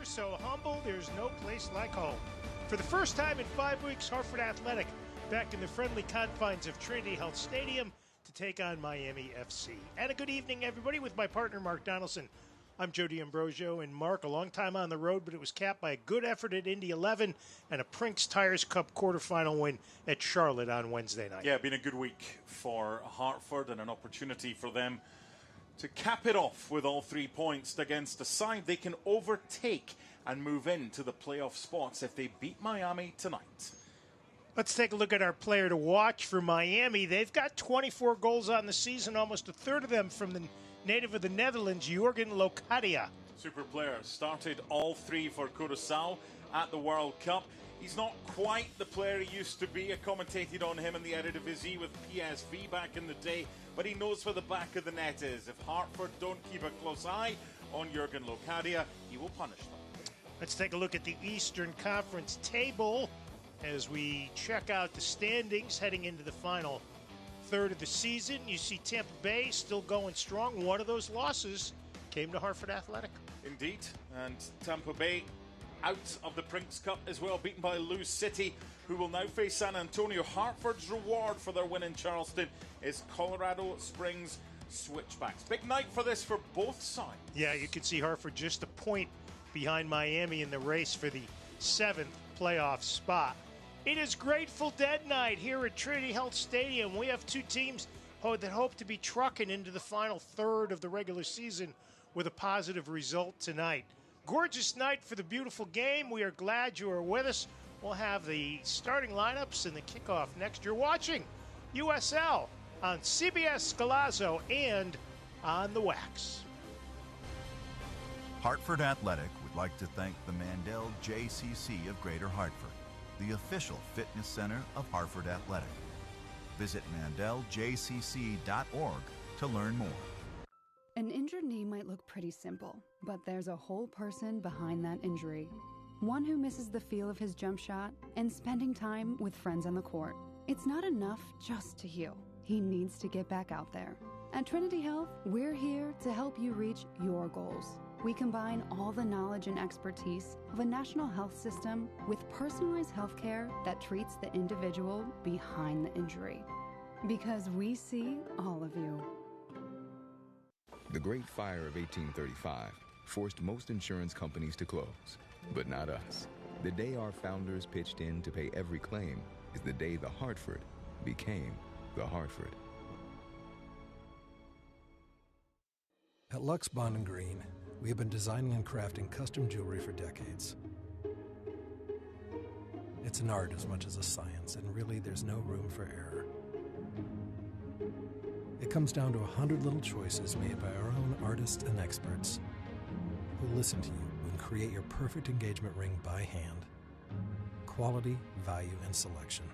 so humble, there's no place like home. For the first time in 5 weeks, Hartford Athletic back in the friendly confines of Trinity Health Stadium to take on Miami FC. And a good evening, everybody, with my partner, Mark Donaldson. I'm Joe D'Ambrosio, and Mark, a long time on the road, but it was capped by a good effort at Indy 11 and a Prinks Tires Cup quarterfinal win at Charlotte on Wednesday night. Yeah, been a good week for Hartford and an opportunity for them to cap it off with all 3 points against a side they can overtake and move into the playoff spots if they beat Miami tonight. Let's take a look at our player to watch for Miami. They've got 24 goals on the season, almost a third of them from the native of the Netherlands, Jurgen Locadia. Super player, started all 3 for Curaçao at the World Cup. He's not quite the player he used to be. I commentated on him in the Eredivisie with PSV back in the day, but he knows where the back of the net is. If Hartford don't keep a close eye on Jurgen Locadia, he will punish them. Let's take a look at the Eastern Conference table as we check out the standings heading into the final third of the season. You see Tampa Bay still going strong. One of those losses came to Hartford Athletic. Indeed, and Tampa Bay out of the Prinks Cup as well, beaten by Lewis City, who will now face San Antonio. Hartford's reward for their win in Charleston is Colorado Springs Switchbacks. Big night for this for both sides. Yeah, you can see Hartford just a point behind Miami in the race for the 7th playoff spot. It is Grateful Dead night here at Trinity Health Stadium. We have 2 teams that hope to be trucking into the final third of the regular season with a positive result tonight. Gorgeous night for the beautiful game. We are glad you are with us. We'll have the starting lineups and the kickoff next. You're watching USL on CBS Scalazzo and on the Wax. Hartford Athletic would like to thank the Mandel JCC of Greater Hartford, the official fitness center of Hartford Athletic. Visit mandeljcc.org to learn more. An injured knee might look pretty simple, but there's a whole person behind that injury. One who misses the feel of his jump shot and spending time with friends on the court. It's not enough just to heal. He needs to get back out there. At Trinity Health, we're here to help you reach your goals. We combine all the knowledge and expertise of a national health system with personalized health care that treats the individual behind the injury. Because we see all of you. The Great Fire of 1835 forced most insurance companies to close, but not us. The day our founders pitched in to pay every claim is the day the Hartford became the Hartford. At Lux Bond & Green, we have been designing and crafting custom jewelry for decades. It's an art as much as a science, and really there's no room for error. It comes down to 100 little choices made by our own artists and experts who listen to you and create your perfect engagement ring by hand. Quality, value, and selection.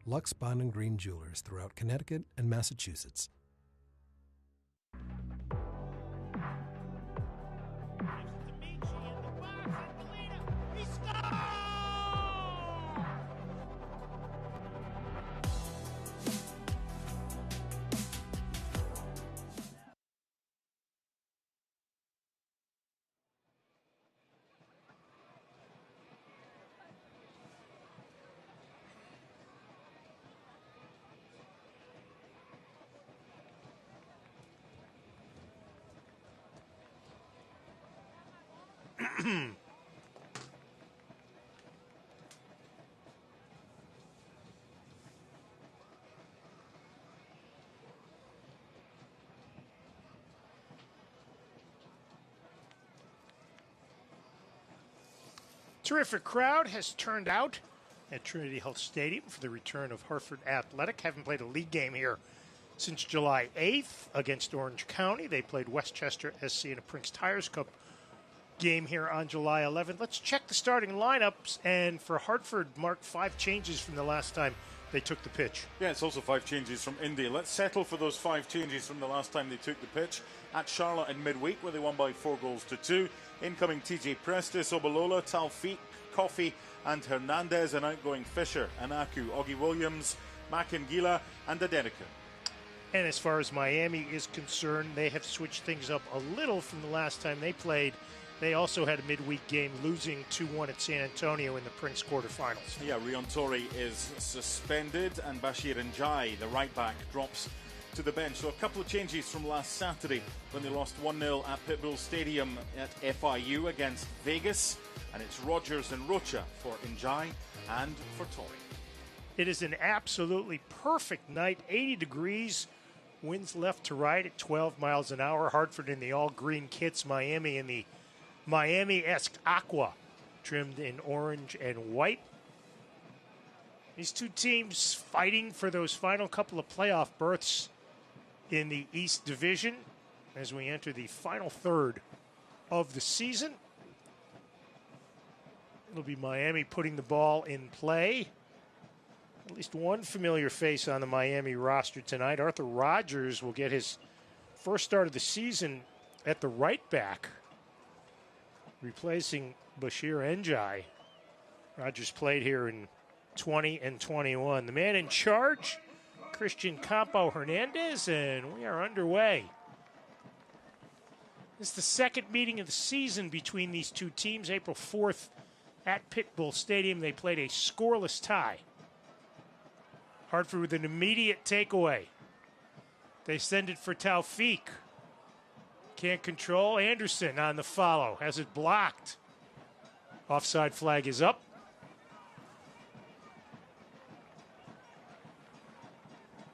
Lux Bond & Green Jewelers throughout Connecticut and Massachusetts. Terrific crowd has turned out at Trinity Health Stadium for the return of Hartford Athletic. Haven't played a league game here since July 8th against Orange County. They played Westchester SC in a Prinks Tires Cup game here on July 11th. Let's check the starting lineups. And for Hartford, Mark, 5 changes from the last time they took the pitch. Yeah, it's also 5 changes from Indy. Let's settle for those 5 changes from the last time they took the pitch at Charlotte in midweek, where they won by 4-2. Incoming TJ Prestis, Obalola, Talfiq, Coffey and Hernandez, and outgoing Fisher, Anaku, Augie Williams, Makangila and Adenika. And as far as Miami is concerned, they have switched things up a little from the last time they played They also had a midweek game, losing 2-1 at San Antonio in the Prince quarterfinals. Yeah, Rion Torre is suspended, and Bashir Njai, the right back, drops to the bench. So a couple of changes from last Saturday when they lost 1-0 at Pitbull Stadium at FIU against Vegas. And it's Rogers and Rocha for Njai and for Torre. It is an absolutely perfect night, 80 degrees, winds left to right at 12 miles an hour. Hartford in the all-green kits, Miami in the Miami-esque aqua, trimmed in orange and white. These two teams fighting for those final couple of playoff berths in the East Division as we enter the final third of the season. It'll be Miami putting the ball in play. At least one familiar face on the Miami roster tonight. Arthur Rogers will get his first start of the season at the right back, replacing Bashir Njai. Rogers played here in 20 and 21. The man in charge, Christian Campo Hernandez, and we are underway. It's the second meeting of the season between these two teams. April 4th at Pitbull Stadium, they played a scoreless tie. Hartford with an immediate takeaway. They send it for Taufik. Can't control. Anderson on the follow. Has it blocked. Offside flag is up.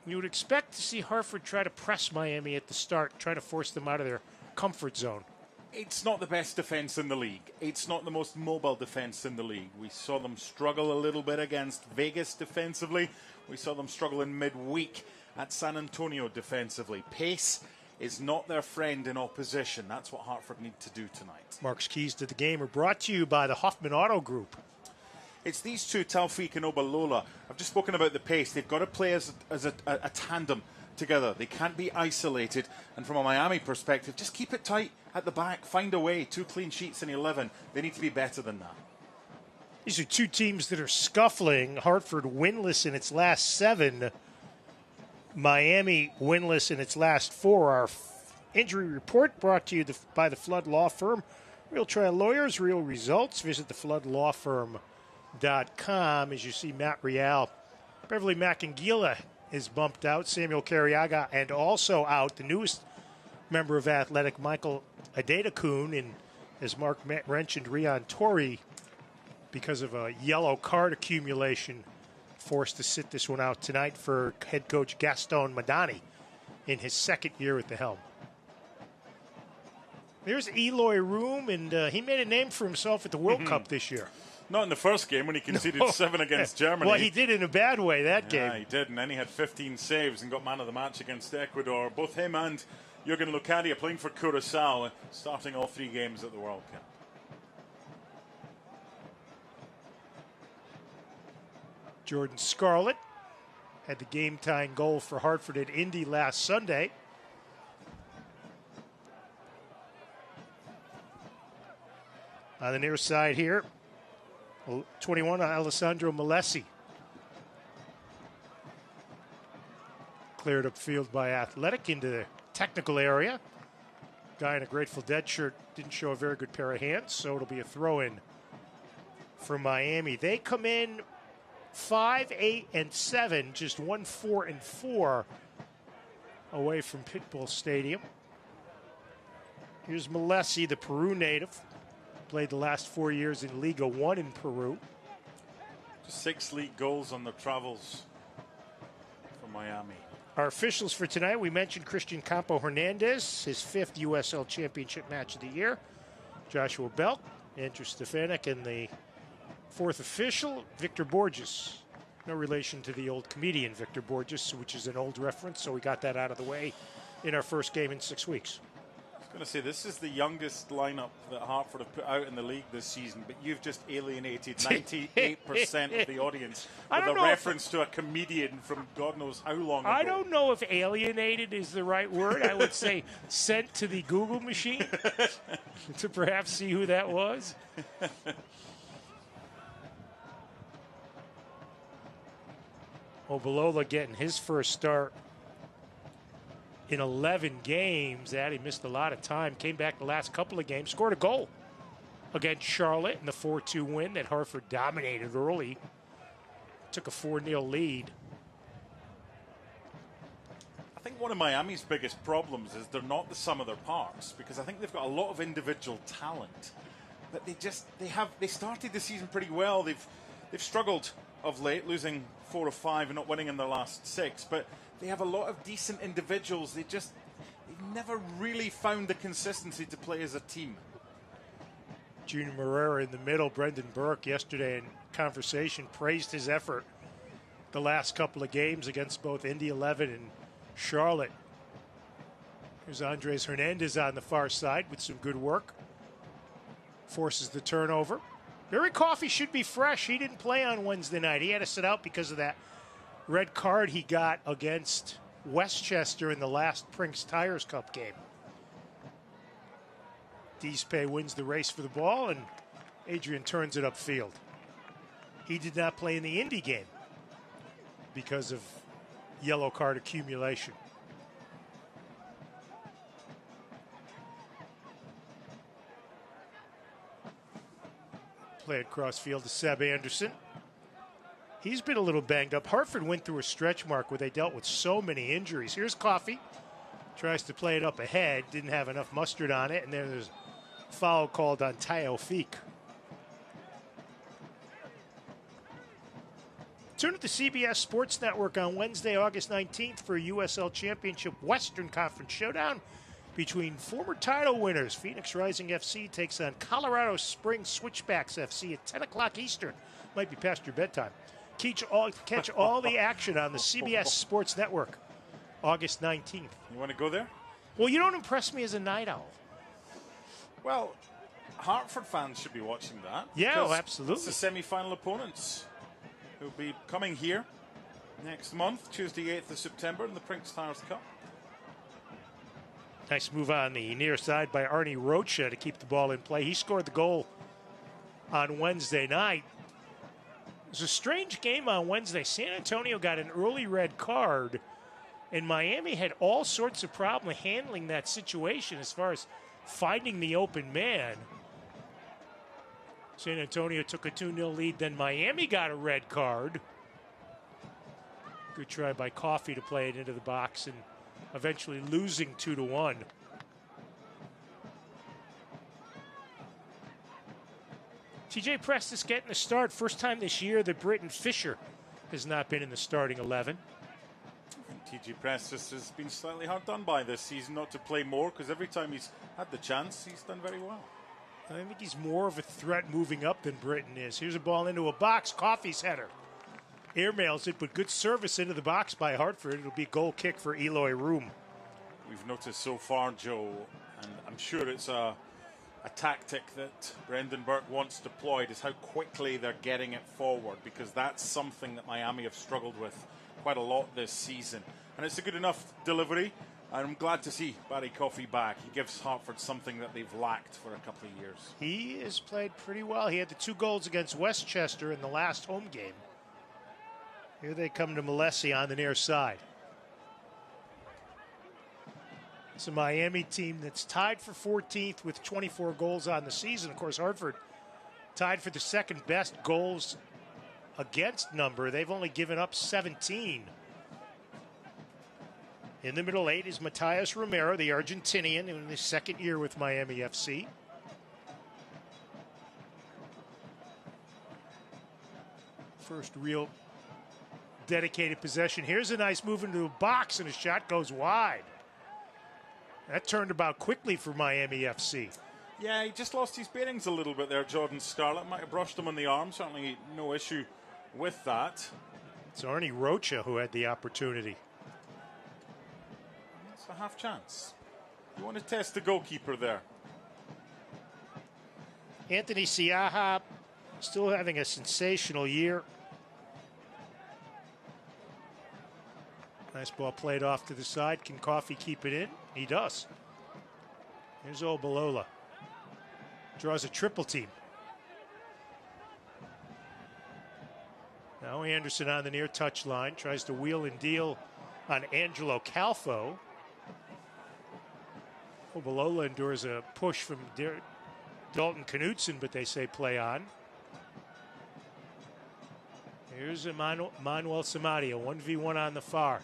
You would expect to see Hartford try to press Miami at the start, try to force them out of their comfort zone. It's not the best defence in the league. It's not the most mobile defence in the league. We saw them struggle a little bit against Vegas defensively. We saw them struggle in midweek at San Antonio defensively. Pace is not their friend in opposition. That's what Hartford need to do tonight. Mark's keys to the game are brought to you by the Hoffman Auto Group. It's these two, Taufik and Obalola. I've just spoken about the pace. They've got to play as a tandem together. They can't be isolated. And from a Miami perspective, just keep it tight at the back. Find a way. 2 clean sheets in 11. They need to be better than that. These are two teams that are scuffling. Hartford winless in its last 7. Miami winless in its last 4. Our injury report brought to you by the Flood Law Firm. Real trial lawyers, real results. Visit thefloodlawfirm.com. As you see, Matt Real, Beverly Macangila is bumped out. Samuel Carriaga, and also out the newest member of Athletic, Michael Adedakun, and as Mark mentioned, Rion Torre, because of a yellow card accumulation, forced to sit this one out tonight for head coach Gaston Madani in his second year at the helm. There's Eloy Room, and he made a name for himself at the World Cup this year. Not in the first game when he conceded 7 against Germany. Well, he did in a bad way that game. Yeah, he did, and then he had 15 saves and got man of the match against Ecuador. Both him and Jurgen Locadia playing for Curaçao, starting all 3 games at the World Cup. Jordan Scarlett had the game-tying goal for Hartford at Indy last Sunday. On the near side here, 21, Alessandro Malesi. Cleared upfield by Athletic into the technical area. Guy in a Grateful Dead shirt didn't show a very good pair of hands, so it'll be a throw-in for Miami. They come in 5, 8, and 7, just 1, 4, and 4 away from Pitbull Stadium. Here's Malesi, the Peru native. Played the last 4 years in Liga One in Peru. 6 league goals on the travels for Miami. Our officials for tonight, we mentioned Christian Campo Hernandez, his 5th USL Championship match of the year. Joshua Belk, Andrew Stefanik, and the 4th official, Victor Borges. No relation to the old comedian Victor Borges, which is an old reference, so we got that out of the way in our first game in 6 weeks. I was going to say, this is the youngest lineup that Hartford have put out in the league this season, but you've just alienated 98% of the audience with a reference to a comedian from God knows how long ago. I don't know if alienated is the right word. I would say sent to the Google machine to perhaps see who that was. Obalola getting his first start in 11 games. That he missed a lot of time. Came back the last couple of games. Scored a goal against Charlotte in the 4-2 win that Hartford dominated early. Took a 4-0 lead. I think one of Miami's biggest problems is they're not the sum of their parts, because I think they've got a lot of individual talent, but they started the season pretty well. They've struggled of late, losing 4 of 5 and not winning in their last 6, but they have a lot of decent individuals. They've never really found the consistency to play as a team. Junior Moreira in the middle. Brendan Burke yesterday in conversation praised his effort the last couple of games against both Indy 11 and Charlotte. Here's Andres Hernandez on the far side with some good work. Forces the turnover. Barry Coffey should be fresh. He didn't play on Wednesday night. He had to sit out because of that red card he got against Westchester in the last Prinks Tires Cup game. Deespe wins the race for the ball, and Adrian turns it upfield. He did not play in the Indy game because of yellow card accumulation. Play across field to Seb Anderson. He's been a little banged up. Hartford went through a stretch mark where they dealt with so many injuries. Here's Coffey. Tries to play it up ahead. Didn't have enough mustard on it. And then there's a foul called on Taofeek. Tune in to CBS Sports Network on Wednesday, August 19th for a USL Championship Western Conference showdown between former title winners. Phoenix Rising FC takes on Colorado Springs Switchbacks FC at 10 o'clock Eastern. Might be past your bedtime. Catch all the action on the CBS Sports Network, August 19th. You want to go there? Well, you don't impress me as a night owl. Well, Hartford fans should be watching that. Yeah, absolutely. It's the semi-final opponents who'll be coming here next month, Tuesday, 8th of September, in the Prinks Tires Cup. Nice move on the near side by Arnie Rocha to keep the ball in play. He scored the goal on Wednesday night. It was a strange game on Wednesday. San Antonio got an early red card, and Miami had all sorts of problem handling that situation as far as finding the open man. San Antonio took a 2-0 lead, then Miami got a red card. Good try by Coffey to play it into the box and eventually losing 2-1. TJ Prestis getting the start. First time this year that Britton Fisher has not been in the starting 11. TJ Prestis has been slightly hard done by this season not to play more, because every time he's had the chance, he's done very well. I think he's more of a threat moving up than Britton is. Here's a ball into a box. Coffey's header. Airmails it, but good service into the box by Hartford. It'll be a goal kick for Eloy Room. We've noticed so far, Joe, and I'm sure it's a tactic that Brendan Burke wants deployed, is how quickly they're getting it forward, because that's something that Miami have struggled with quite a lot this season. And it's a good enough delivery. I'm glad to see Barry Coffey back. He gives Hartford something that they've lacked for a couple of years. He has played pretty well. He had the 2 goals against Westchester in the last home game. Here they come to Malesi on the near side. It's a Miami team that's tied for 14th with 24 goals on the season. Of course, Hartford tied for the second best goals against number. They've only given up 17. In the middle 8 is Matias Romero, the Argentinian, in his second year with Miami FC. First real dedicated possession. Here's a nice move into the box, and a shot goes wide. That turned about quickly for Miami FC. Yeah, he just lost his bearings a little bit there, Jordan Scarlett. Might have brushed him on the arm. Certainly no issue with that. It's Arnie Rocha who had the opportunity. It's a half chance. You want to test the goalkeeper there. Anthony Siaha still having a sensational year. Nice ball played off to the side. Can Coffey keep it in? He does. Here's Obalola. Draws a triple team. Now Anderson on the near touch line. Tries to wheel and deal on Angelo Calfo. Obalola endures a push from Dalton Knutson, but they say play on. Here's Manuel Samaria, 1v1 on the far.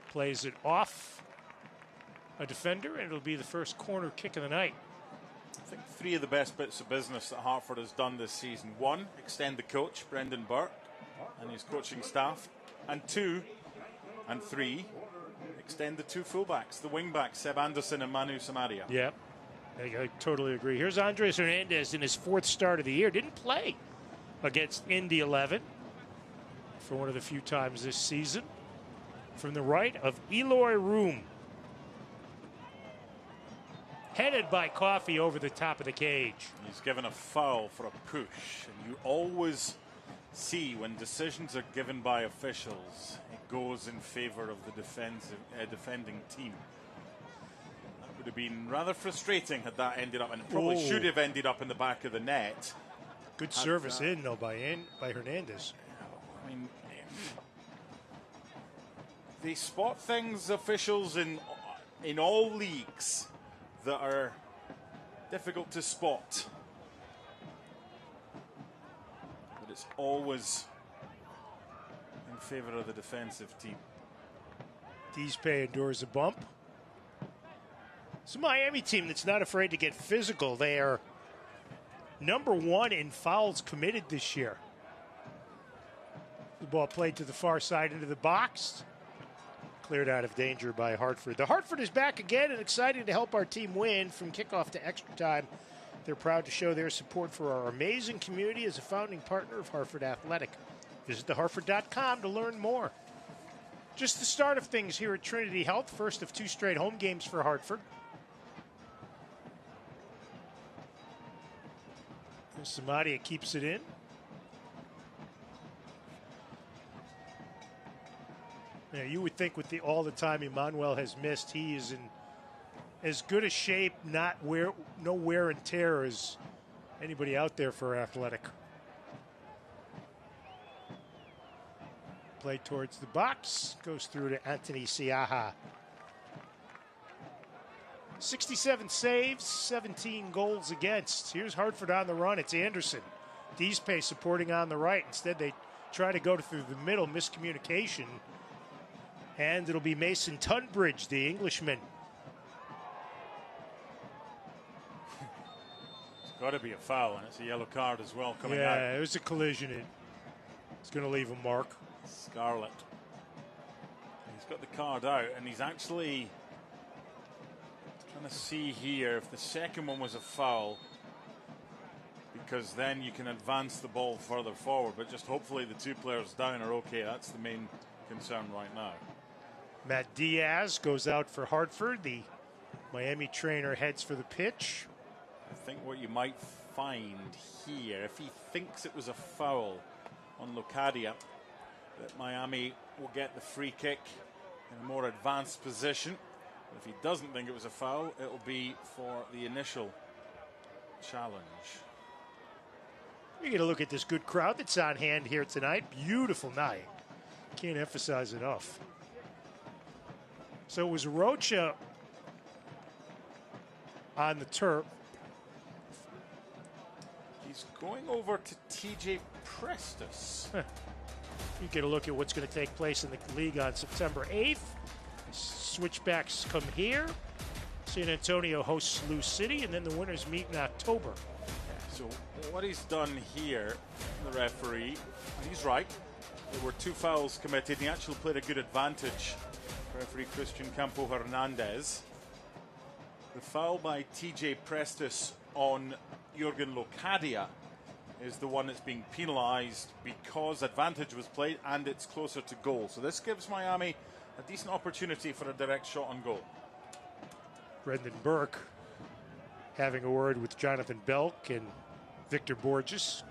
Plays it off a defender, and it'll be the first corner kick of the night. I think 3 of the best bits of business that Hartford has done this season. 1, extend the coach, Brendan Burke, and his coaching staff. And 2 and 3, extend the 2 fullbacks, the wing-backs, Seb Anderson and Manu Samaria. Yeah, I totally agree. Here's Andres Hernandez in his 4th start of the year. Didn't play against Indy 11 for one of the few times this season. From the right of Eloy Room. Headed by Coffey over the top of the cage. He's given a foul for a push. And you always see when decisions are given by officials, it goes in favor of the defending team. That would have been rather frustrating had that ended up, and it probably should have ended up in the back of the net. Good service in, though, by Hernandez. I mean, they spot things, officials, in all leagues that are difficult to spot. But it's always in favor of the defensive team. Deespe endures a bump. It's a Miami team that's not afraid to get physical. They are number 1 in fouls committed this year. The ball played to the far side into the box. Cleared out of danger by Hartford. The Hartford is back again and excited to help our team win from kickoff to extra time. They're proud to show their support for our amazing community as a founding partner of Hartford Athletic. Visit thehartford.com to learn more. Just the start of things here at Trinity Health. First of 2 straight home games for Hartford. Samadia keeps it in. Yeah, you would think with all the time Emmanuel has missed, he is in as good a shape, no wear and tear as anybody out there for Athletic. Play towards the box, goes through to Anthony Siaha. 67 saves, 17 goals against. Here's Hartford on the run. It's Anderson. Deespe supporting on the right. Instead, they try to go through the middle, miscommunication. And it'll be Mason Tunbridge, the Englishman. It's got to be a foul, and it's a yellow card as well coming out. Yeah, it was a collision. It's going to leave a mark. Scarlett. He's got the card out, and he's actually trying to see here if the second one was a foul, because then you can advance the ball further forward. But just hopefully the 2 players down are okay. That's the main concern right now. Matt Diaz goes out for Hartford. The Miami trainer heads for the pitch. I think what you might find here, if he thinks it was a foul on Locadia, that Miami will get the free kick in a more advanced position. If he doesn't think it was a foul, it'll be for the initial challenge. We get a look at this good crowd that's on hand here tonight. Beautiful night. Can't emphasize enough. So it was Rocha on the turf. He's going over to TJ Prestus. You get a look at what's going to take place in the league on September 8th. Switchbacks come here. San Antonio hosts Lou City, and then the winners meet in October. So what he's done here, the referee, he's right. There were 2 fouls committed. He actually played a good advantage. Referee Christian Campo Hernandez. The foul by TJ Prestus on Jurgen Locadia is the one that's being penalised because advantage was played and it's closer to goal. So this gives Miami a decent opportunity for a direct shot on goal. Brendan Burke having a word with Jonathan Belk and Victor Borges.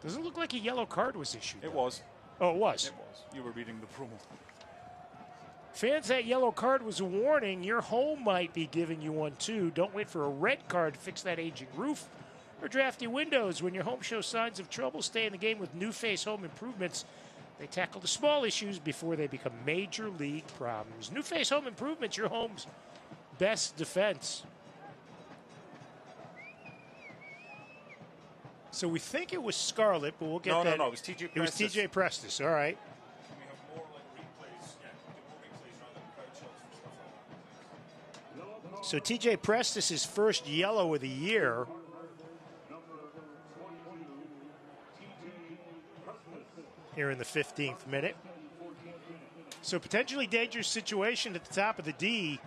Doesn't look like a yellow card was issued. It was. Oh, it was? It was. You were reading the promo. Fans, that yellow card was a warning. Your home might be giving you one too. Don't wait for a red card to fix that aging roof or drafty windows. When your home shows signs of trouble, stay in the game with New Face Home Improvements. They tackle the small issues before they become major league problems. New Face Home Improvements, your home's best defense. So we think it was Scarlett, but we'll get that. No, it was TJ Prestis. It was TJ Prestis, all right. Can we have more replays? Yeah, more replays rather than crowd shots for stuff like that. So TJ Prestis, his first yellow of the year. Here in the 15th minute. So potentially dangerous situation at the top of the D.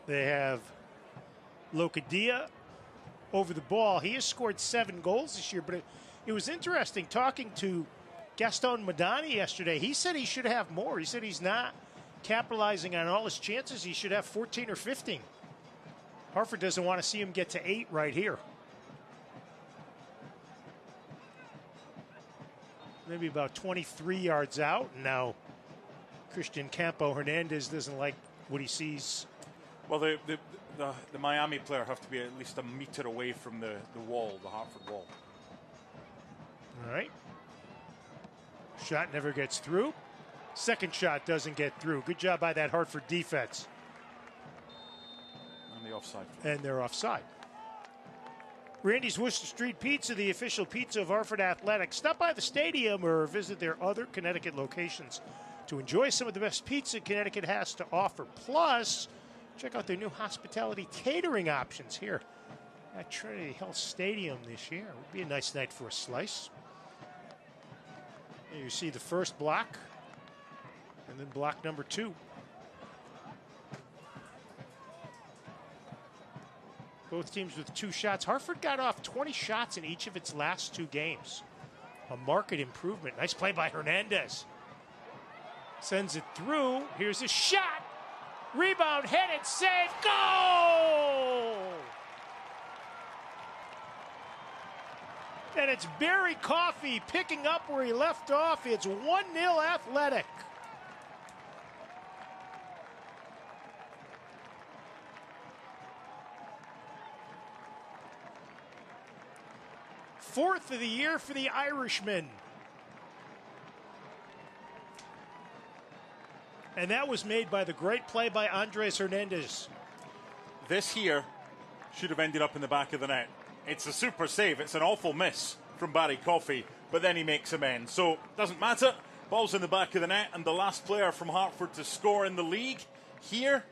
They have Locadia over the ball. He has scored 7 goals this year, but it was interesting talking to Gaston Madani yesterday. He said he should have more. He said he's not capitalizing on all his chances. He should have 14 or 15. Hartford doesn't want to see him get to 8 right here. Maybe about 23 yards out. Now, Christian Campo Hernandez doesn't like what he sees. Well, the Miami player have to be at least a meter away from the wall, the Hartford wall. All right. Shot never gets through. Second shot doesn't get through. Good job by that Hartford defense. And the offside. And they're offside. Randy's Worcester Street Pizza, the official pizza of Hartford Athletics. Stop by the stadium or visit their other Connecticut locations to enjoy some of the best pizza Connecticut has to offer. Plus, check out their new hospitality catering options here at Trinity Health Stadium this year. It would be a nice night for a slice. Here you see the first block, and then block number 2. Both teams with 2 shots. Hartford got off 20 shots in each of its last 2 games. A marked improvement. Nice play by Hernandez. Sends it through. Here's a shot. Rebound, headed, save, goal! And it's Barry Coffey picking up where he left off. It's 1-0 Athletic. Fourth of the year for the Irishman. And that was made by the great play by Andres Hernandez. This here should have ended up in the back of the net. It's a super save. It's an awful miss from Barry Coffey, but then he makes amends. So, doesn't matter. Ball's in the back of the net, and the last player from Hartford to score in the league here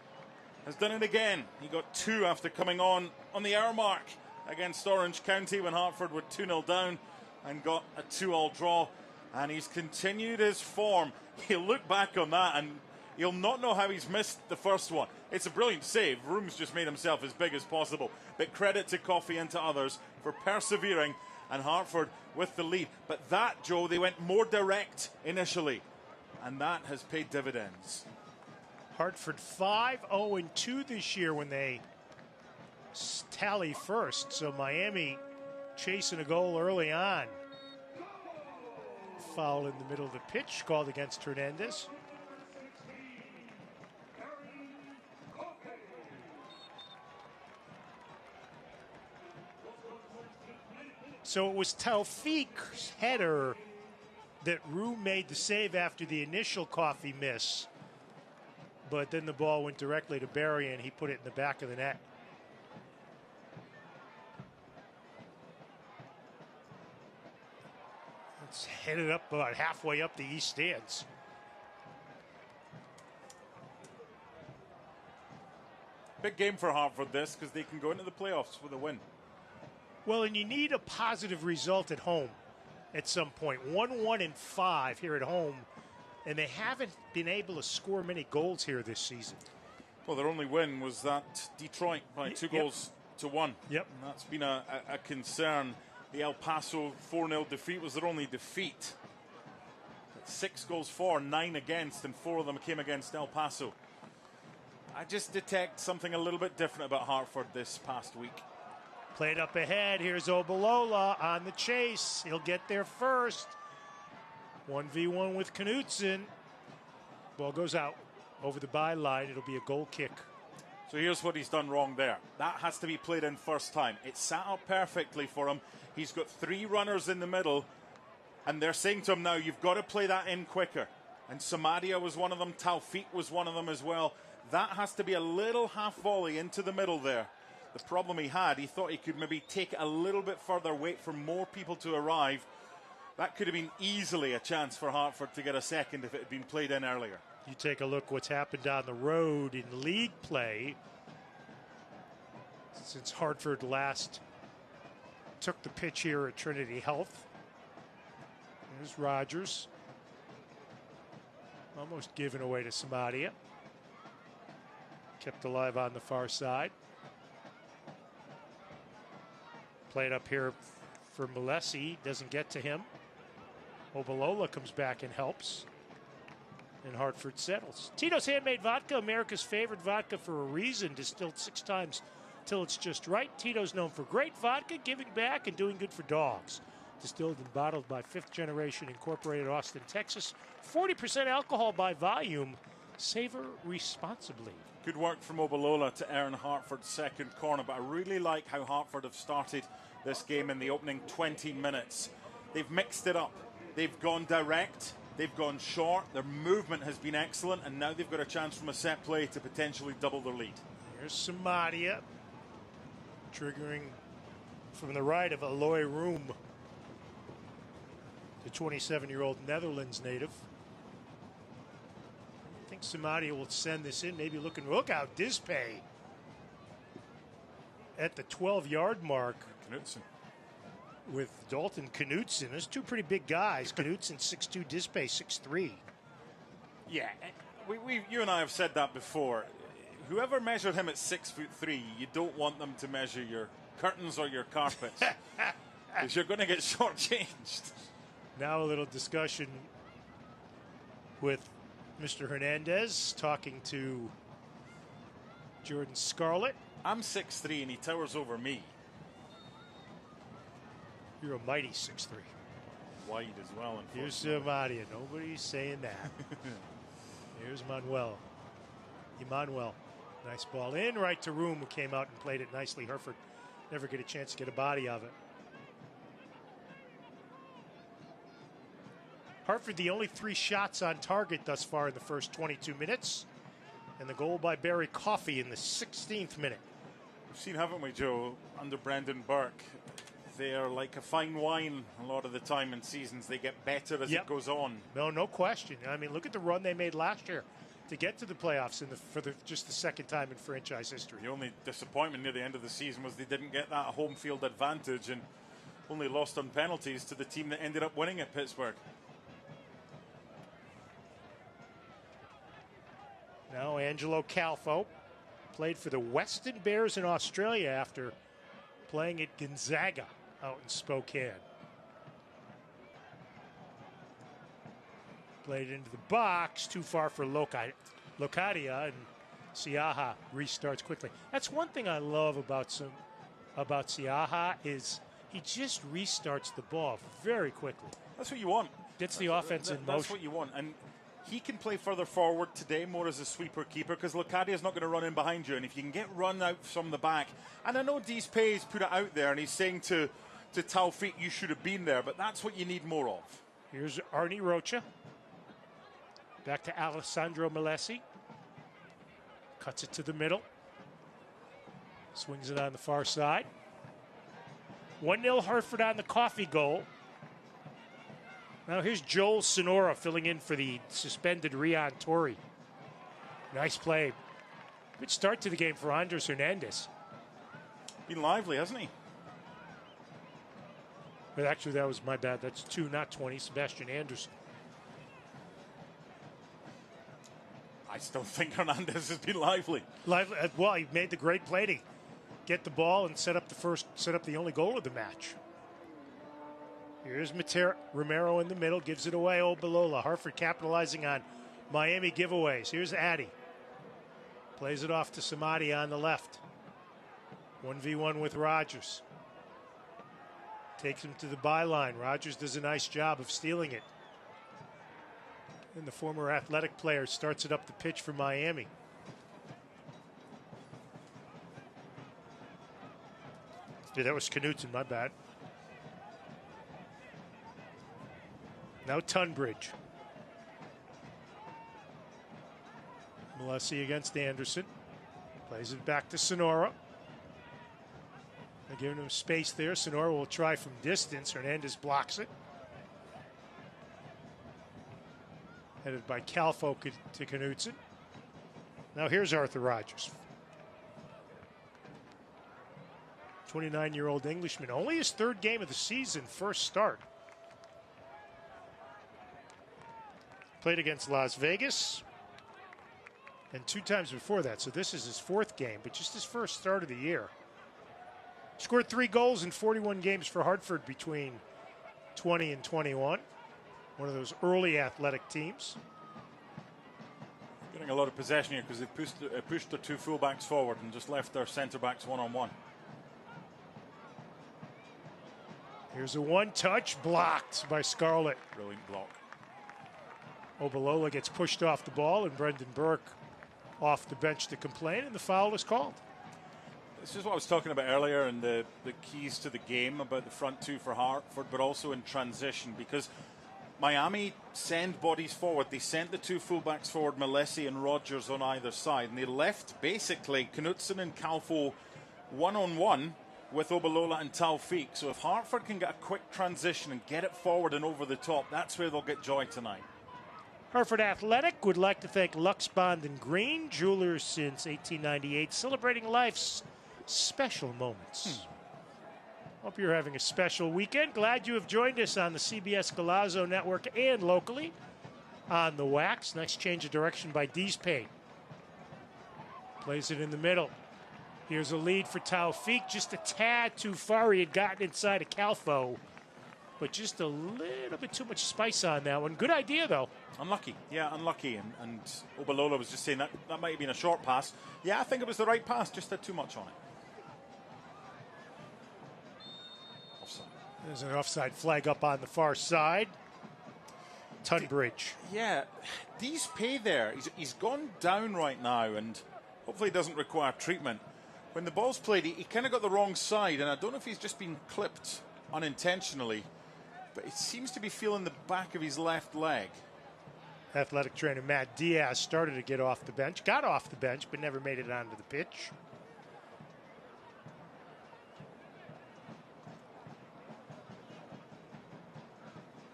has done it again. He got 2 after coming on the hour mark against Orange County when Hartford were 2-0 down and got a 2-all draw. And he's continued his form. He'll look back on that and he'll not know how he's missed the first one. It's a brilliant save. Room's just made himself as big as possible. But credit to Coffey and to others for persevering, and Hartford with the lead. But that, Joe, they went more direct initially, and that has paid dividends. Hartford 5-0-2 this year when they tally first. So Miami chasing a goal early on. Foul in the middle of the pitch called against Hernandez. So it was Taufik's header that Rue made the save after the initial Coffey miss. But then the ball went directly to Barry and he put it in the back of the net. It's headed up about halfway up the east stands. Big game for Hartford this, because they can go into the playoffs with a win. Well, and you need a positive result at home at some point. 1-1-5 here at home, and they haven't been able to score many goals here this season. Well, their only win was that Detroit by 2 goals to 1. Yep. And that's been a concern. The El Paso 4-0 defeat was their only defeat. 6 goals for, 9 against, and 4 of them came against El Paso. I just detect something a little bit different about Hartford this past week. Played up ahead. Here's Obalola on the chase. He'll get there first. 1v1 with Knutson. Ball goes out over the byline. It'll be a goal kick. So here's what he's done wrong there. That has to be played in first time. It sat up perfectly for him. He's got 3 runners in the middle, and they're saying to him now, you've got to play that in quicker. And Samadia was one of them. Taufik was one of them as well. That has to be a little half volley into the middle there. The problem he had, he thought he could maybe take it a little bit further, wait for more people to arrive. That could have been easily a chance for Hartford to get a second if it had been played in earlier. You take a look what's happened on the road in league play since Hartford last took the pitch here at Trinity Health. There's Rogers. Almost given away to Samadia. Kept alive on the far side. Played up here for Malesi. Doesn't get to him. Obalola comes back and helps. And Hartford settles. Tito's Handmade Vodka, America's favorite vodka for a reason. Distilled 6 times till it's just right. Tito's known for great vodka, giving back, and doing good for dogs. Distilled and bottled by 5th Generation Incorporated, Austin, Texas. 40% alcohol by volume. Savor responsibly. Good work from Obalola to earn Hartford's second corner, but I really like how Hartford have started this game in the opening 20 minutes. They've mixed it up. They've gone direct, they've gone short, their movement has been excellent, and now they've got a chance from a set play to potentially double their lead. Here's Samadia, triggering from the right of Aloy Room, the 27-year-old Netherlands native. I think Samadia will send this in, maybe look out, Dispay at the 12-yard mark. Knutson. With Dalton Knutson. There's 2 pretty big guys. Knutson 6'2", Dispay 6'3". Yeah, you and I have said that before. Whoever measured him at 6'3", you don't want them to measure your curtains or your carpets, because you're going to get shortchanged. Now a little discussion with Mr. Hernandez talking to Jordan Scarlett. I'm 6'3", and he towers over me. You're a mighty 6'3". Wide as well. Here's Samadia. Nobody's saying that. Here's Emmanuel. Nice ball in, right to Room, who came out and played it nicely. Hartford never get a chance to get a body of it. Hartford, the only 3 shots on target thus far in the first 22 minutes. And the goal by Barry Coffey in the 16th minute. We've seen, haven't we, Joe, under Brendan Burke? They are like a fine wine a lot of the time in seasons. They get better as it goes on. No question. I mean, look at the run they made last year to get to the playoffs for just the second time in franchise history. The only disappointment near the end of the season was they didn't get that home field advantage and only lost on penalties to the team that ended up winning at Pittsburgh. Now Angelo Calfo played for the Weston Bears in Australia after playing at Gonzaga out in Spokane. Played into the box, too far for Locadia, and Siaha restarts quickly. That's one thing I love about Siaha is he just restarts the ball very quickly. That's what you want. Gets the offense in motion. That's what you want. And he can play further forward today more as a sweeper keeper because Locadia is not going to run in behind you. And if you can get run out from the back, and I know Dispay's put it out there and he's saying to Taufik, you should have been there, but that's what you need more of. Here's Arnie Rocha. Back to Alessandro Malesi. Cuts it to the middle. Swings it on the far side. 1-0 Hartford on the Coffey goal. Now here's Joel Sonora filling in for the suspended Rian Torrey. Nice play. Good start to the game for Andres Hernandez. Been lively, hasn't he? But actually, that was my bad. That's 2, not 20. Sebastian Anderson. I still think Hernandez has been lively. Well, he made the great play to get the ball and set up the only goal of the match. Here's Romero in the middle, gives it away. Obalola. Hartford capitalizing on Miami giveaways. Here's Addy. Plays it off to Samadia on the left. 1v1 with Rogers. Takes him to the byline. Rogers does a nice job of stealing it. And the former Athletic player starts it up the pitch for Miami. Yeah, that was Knutson, my bad. Now Tunbridge. Malesi against Anderson. Plays it back to Sonora. They're giving him space there. Sonora will try from distance. Hernandez blocks it. Headed by Calfo to Knutson. Now here's Arthur Rogers. 29-year-old Englishman. Only his third game of the season, first start. Played against Las Vegas. And 2 times before that. So this is his 4th game, but just his first start of the year. Scored 3 goals in 41 games for Hartford between 20 and 21. One of those early athletic teams. Getting a lot of possession here because they've pushed their 2 fullbacks forward and just left their centre-backs one-on-one. Here's a one-touch blocked by Scarlett. Brilliant block. Obalola gets pushed off the ball, and Brendan Burke off the bench to complain, and the foul is called. This is what I was talking about earlier, and the keys to the game about the front 2 for Hartford, but also in transition, because Miami send bodies forward. They sent the 2 fullbacks forward, Malesi and Rogers on either side, and they left basically Knutson and Calfo one-on-one with Obalola and Taufik. So if Hartford can get a quick transition and get it forward and over the top, that's where they'll get joy tonight. Hartford Athletic would like to thank Lux Bond and Green, jewelers since 1898, celebrating life's special moments. Hope you're having a special weekend. Glad you have joined us on the CBS Galazzo Network and locally on the Wax. Nice change of direction by Dees Payne. Plays it in the middle. Here's a lead for Taufik, just a tad too far. He had gotten inside of Calfo, but just a little bit too much spice on that one. Good idea, though. Unlucky. Yeah, unlucky. And Obalola was just saying that might have been a short pass. Yeah, I think it was the right pass, just had too much on it. Offside. There's an offside flag up on the far side. Tunbridge. Yeah, Dees Pay there. He's gone down right now, and hopefully doesn't require treatment. When the ball's played, he kind of got the wrong side, and I don't know if he's just been clipped unintentionally, but he seems to be feeling the back of his left leg. Athletic trainer Matt Diaz started to get off the bench, got off the bench, but never made it onto the pitch.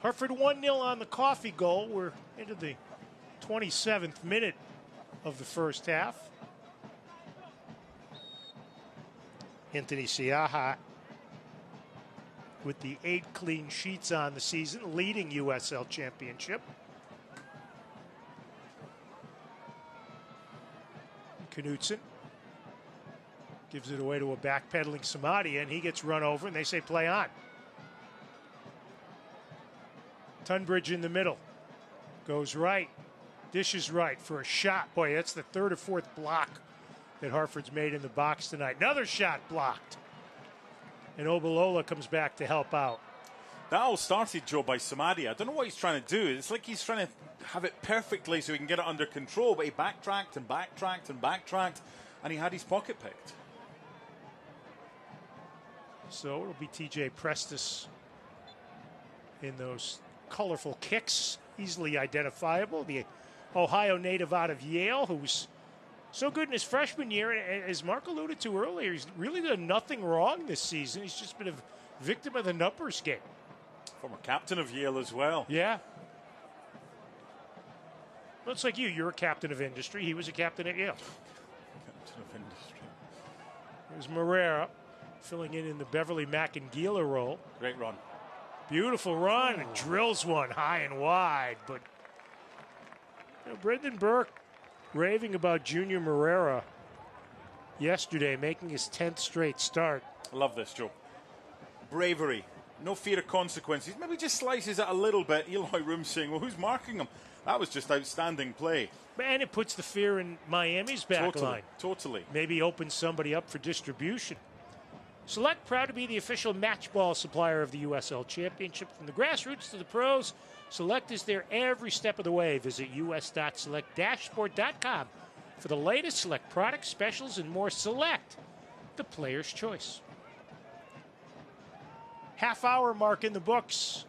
Hartford 1-0 on the coffee goal. We're into the 27th minute of the first half. Anthony Siaha with the 8 clean sheets on the season, leading USL Championship. Knutson gives it away to a backpedaling Samadia, and he gets run over, and they say play on. Tunbridge in the middle. Goes right. Dishes right for a shot. Boy, that's the 3rd or 4th block that Hartford's made in the box tonight. Another shot blocked. And Obalola comes back to help out. That all started, Joe, by Samadia. I don't know what he's trying to do. It's like he's trying to have it perfectly so he can get it under control, but he backtracked and backtracked and backtracked, and he had his pocket picked. So it'll be TJ Prestis in those colorful kicks, easily identifiable. The Ohio native out of Yale, who's so good in his freshman year, and as Mark alluded to earlier, he's really done nothing wrong this season. He's just been a victim of the numbers game. Former captain of Yale as well. Yeah. Well, it's like you. You're a captain of industry. He was a captain at Yale. Captain of industry. Here's Morera filling in the Beverly Macangila role. Great run. Beautiful run. And drills one high and wide. But Brendan Burke raving about Junior Morera yesterday, making his 10th straight start. I love this, Joe. Bravery. No fear of consequences. Maybe just slices it a little bit. Eloy Room saying, well, who's marking him? That was just outstanding play. And it puts the fear in Miami's back line. Totally. Maybe opens somebody up for distribution. Select, proud to be the official match ball supplier of the USL Championship. From the grassroots to the pros, Select is there every step of the way. Visit us.select-sport.com for the latest Select products, specials, and more. Select, the player's choice. Half-hour mark in the books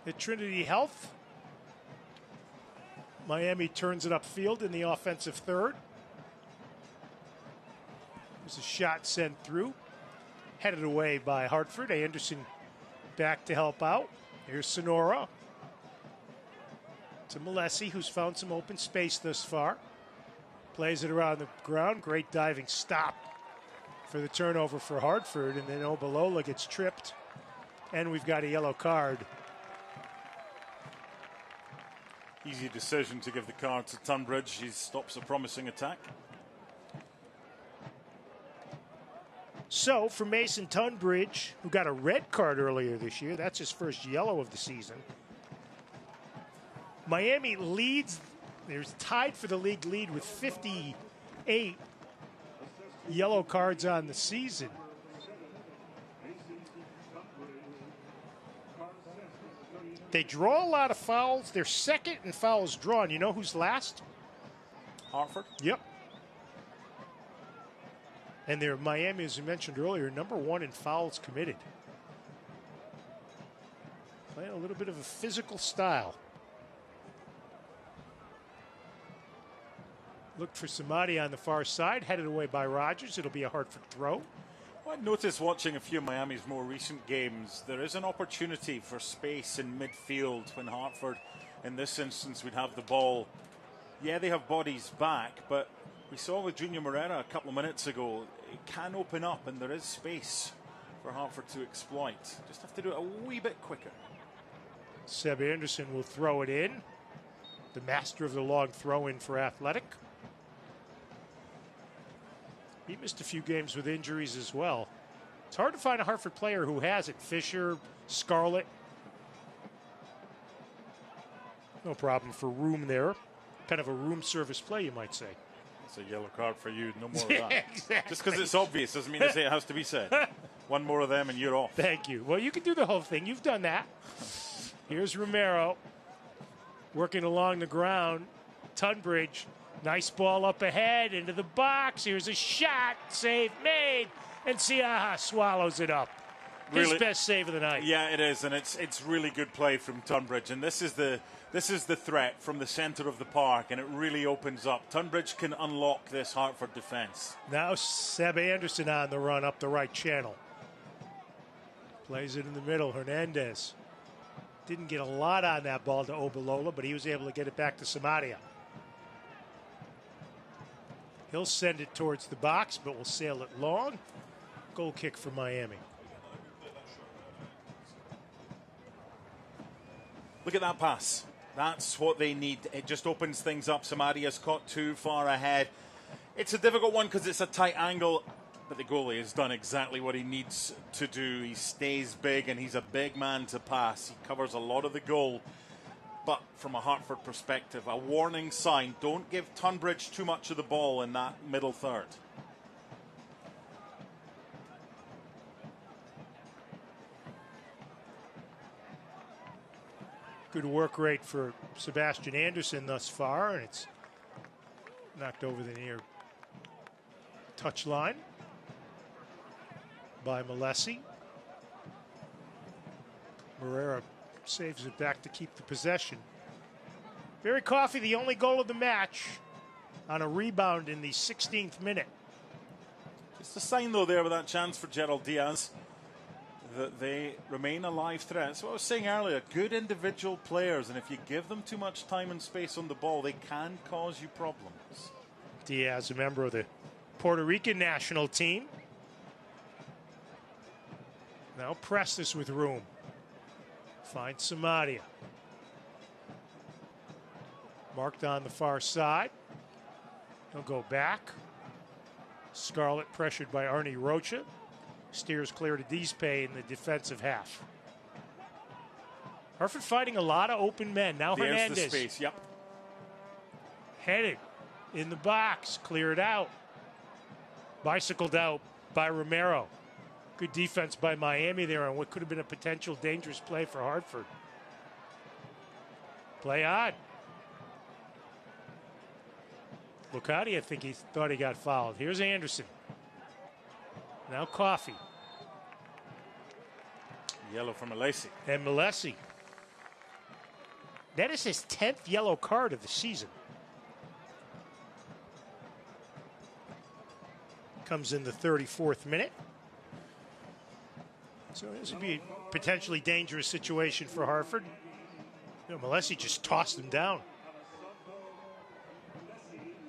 at Trinity Health. Miami turns it upfield in the offensive third. There's a shot sent through. Headed away by Hartford. Anderson back to help out. Here's Sonora. To Malesi, who's found some open space thus far. Plays it around the ground. Great diving stop for the turnover for Hartford. And then Obalola gets tripped. And we've got a yellow card. Easy decision to give the card to Tunbridge. He stops a promising attack. So for Mason Tunbridge, who got a red card earlier this year, that's his first yellow of the season. Miami leads. They're tied for the league lead with 58 yellow cards on the season. They draw a lot of fouls. They're second in fouls drawn. You know who's last? Hartford? Yep. And they're Miami, as you mentioned earlier, #1 in fouls committed. Playing a little bit of a physical style. Look for Samadi on the far side, headed away by Rogers. It'll be a Hartford throw. I noticed watching a few of Miami's more recent games, there is an opportunity for space in midfield when Hartford, in this instance, would have the ball. Yeah, they have bodies back, but we saw with Junior Moreira a couple of minutes ago, it can open up and there is space for Hartford to exploit. Just have to do it a wee bit quicker. Seb Anderson will throw it in. The master of the long throw in for Athletic. He missed a few games with injuries as well. It's hard to find a Hartford player who has it. Fisher, Scarlett. No problem for room there. Kind of a room service play, you might say. It's a yellow card for you. No more of that. Exactly. Just because it's obvious doesn't mean to say it has to be said. One more of them and you're off. Thank you. Well, you can do the whole thing. You've done that. Here's Romero working along the ground. Tunbridge. Nice ball up ahead into the box. Here's a shot. Save made. And Siaha swallows it up. His best save of the night. Yeah, it is. And it's really good play from Tunbridge. And this is the threat from the centre of the park. And it really opens up. Tunbridge can unlock this Hartford defence. Now Seb Anderson on the run up the right channel. Plays it in the middle. Hernandez. Didn't get a lot on that ball to Obalola, but he was able to get it back to Samaria. He'll send it towards the box, but will sail it long. Goal kick for Miami. Look at that pass. That's what they need. It just opens things up. Samaria's caught too far ahead. It's a difficult one because it's a tight angle, but the goalie has done exactly what he needs to do. He stays big, and he's a big man to pass. He covers a lot of the goal. But from a Hartford perspective, a warning sign. Don't give Tunbridge too much of the ball in that middle third. Good work rate for Sebastian Anderson thus far, and it's knocked over the near touchline by Malesi. Moreira saves it back to keep the possession. Barry Coffey, the only goal of the match, on a rebound in the 16th minute. Just a sign, though, there with that chance for Gerald Diaz that they remain a live threat. So I was saying earlier, good individual players, and if you give them too much time and space on the ball, they can cause you problems. Diaz, a member of the Puerto Rican national team. Now press this with room. Finds Samadia. Marked on the far side. He'll go back. Scarlett pressured by Arnie Rocha. Steers clear to Deespe in the defensive half. Hartford fighting a lot of open men. Now There's Hernandez. the space, yep. Headed in the box. Cleared out. Bicycled out by Romero. Good defense by Miami there on what could have been a potential dangerous play for Hartford. Play on. Lucati, I think he thought he got fouled. Here's Anderson. Now Coffey. Yellow from Malesi. And Malesi. That is his 10th yellow card of the season. Comes in the 34th minute. So this would be a potentially dangerous situation for Hartford. Malesi just tossed him down.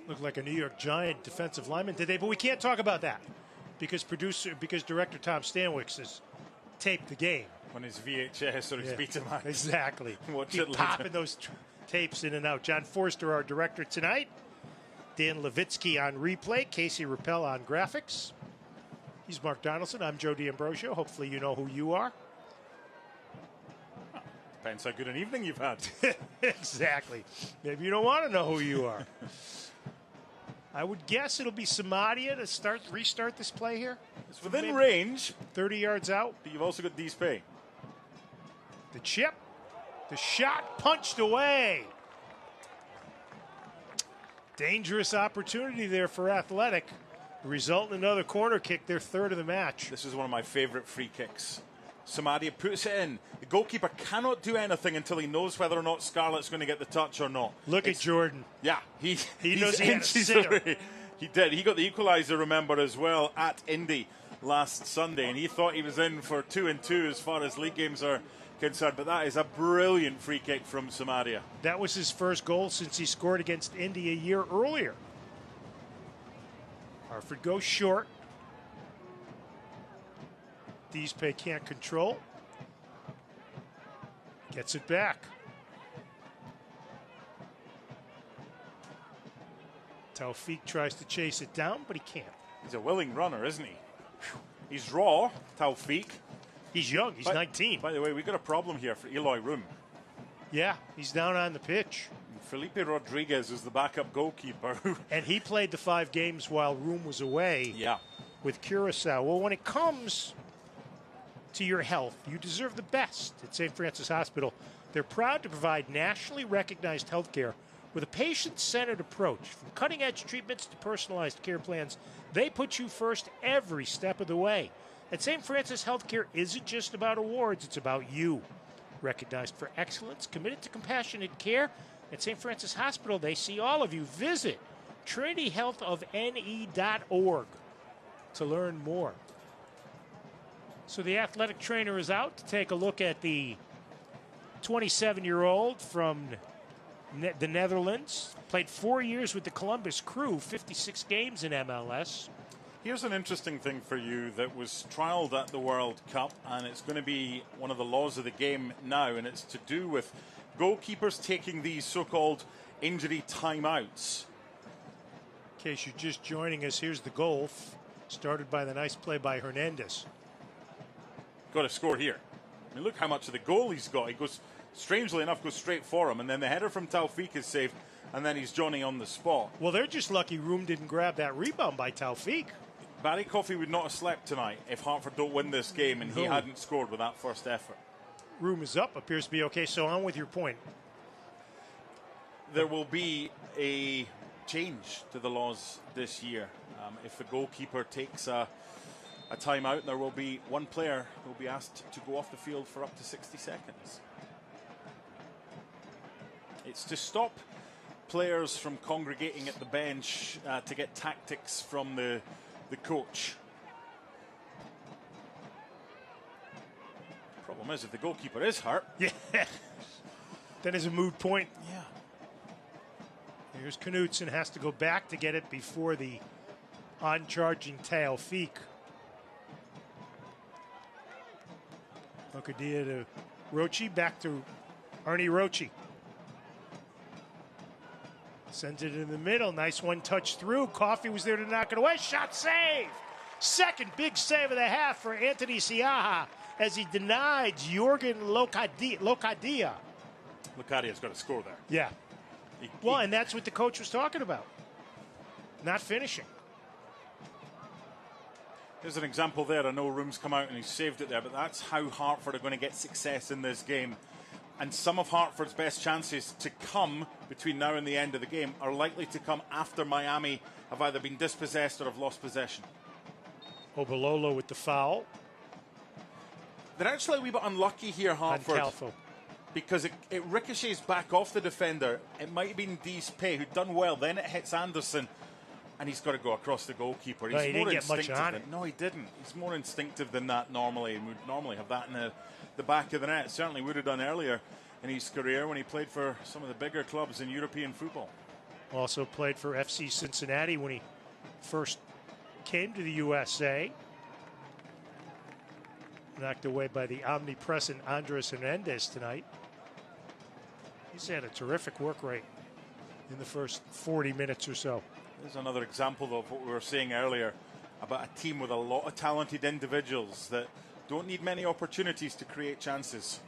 Looked like a New York Giant defensive lineman today, but we can't talk about that because director Tom Stanwix has taped the game. On his VHS or his Betamax. Exactly. Watch He's it later. popping those tapes in and out. John Forster, our director tonight. Dan Levitsky on replay. Casey Rappel on graphics. He's Mark Donaldson. I'm Joe D'Ambrosio. Hopefully you know who you are. Depends how good an evening you've had. Exactly. Maybe you don't want to know who you are. I would guess it'll be Samadia to restart this play here. It's within range. 30 yards out. But you've also got Deespay. The chip. The shot punched away. Dangerous opportunity there for Athletic. Result in another corner kick, their third of the match. This is one of my favorite free kicks. Samadia puts it in. The goalkeeper cannot do anything until he knows whether or not Scarlett's going to get the touch or not. Look at Jordan. Yeah, he knows he had a sitter. He did. He got the equaliser, remember, as well at Indy last Sunday, and he thought he was in for 2-2 as far as league games are concerned. But that is a brilliant free kick from Samadia. That was his first goal since he scored against Indy a year earlier. Hartford goes short. Deespay can't control. Gets it back. Taufik tries to chase it down, but he can't. He's a willing runner, isn't he? He's raw, Taufik. He's young. He's 19. By the way, we've got a problem here for Eloy Room. Yeah, he's down on the pitch. Felipe Rodriguez is the backup goalkeeper. And he played the 5 games while Room was away with Curacao. Well, when it comes to your health, you deserve the best at St. Francis Hospital. They're proud to provide nationally recognized health care with a patient-centered approach. From cutting-edge treatments to personalized care plans, they put you first every step of the way. At St. Francis, healthcare isn't just about awards, it's about you. Recognized for excellence, committed to compassionate care, at St. Francis Hospital, they see all of you. Visit trinityhealthofne.org to learn more. So the athletic trainer is out to take a look at the 27-year-old from the Netherlands. Played 4 years with the Columbus Crew, 56 games in MLS. Here's an interesting thing for you that was trialled at the World Cup, and it's going to be one of the laws of the game now, and it's to do with goalkeepers taking these so-called injury timeouts. In case you're just joining us, here's the goal, started by the nice play by Hernandez. Got to score here. I mean, look how much of the goal he's got. He goes, strangely enough, goes straight for him, and then the header from Taufik is saved, and then he's Johnny on the spot. Well, they're just lucky Room didn't grab that rebound by Taufik. Barry Coffey would not have slept tonight if Hartford don't win this game and he hadn't scored with that first effort. Room is up, appears to be okay, so on with your point. There will be a change to the laws this year. If a goalkeeper takes a timeout, there will be one player who will be asked to go off the field for up to 60 seconds. It's to stop players from congregating at the bench to get tactics from the coach. Problem is, if the goalkeeper is hurt, that is a moot point. Yeah. Here's Knutson, has to go back to get it before the on-charging Taufik. Okadia to Rochi, back to Arnie Rochi. Sends it in the middle. Nice one-touch through. Coffey was there to knock it away. Shot save! Second big save of the half for Anthony Siaha as he denied Jorgen Locadia. Locadia's got to score there. Yeah. Well, and that's what the coach was talking about. Not finishing. There's an example there. I know Room's come out and he's saved it there, but that's how Hartford are going to get success in this game. And some of Hartford's best chances to come between now and the end of the game are likely to come after Miami have either been dispossessed or have lost possession. Obalolo with the foul. They're actually a wee bit unlucky here, Hartford. On Calfo. because it ricochets back off the defender. It might have been Dees Pay who'd done well. Then it hits Anderson, and he's got to go across the goalkeeper. No, he didn't get much on it. No, he didn't. He's more instinctive than that normally. He would normally have that in the back of the net. Certainly would have done earlier in his career when he played for some of the bigger clubs in European football. Also played for FC Cincinnati when he first came to the USA. Knocked away by the omnipresent Andres Hernandez tonight. He's had a terrific work rate in the first 40 minutes or so. There's another example of what we were saying earlier about a team with a lot of talented individuals that don't need many opportunities to create chances.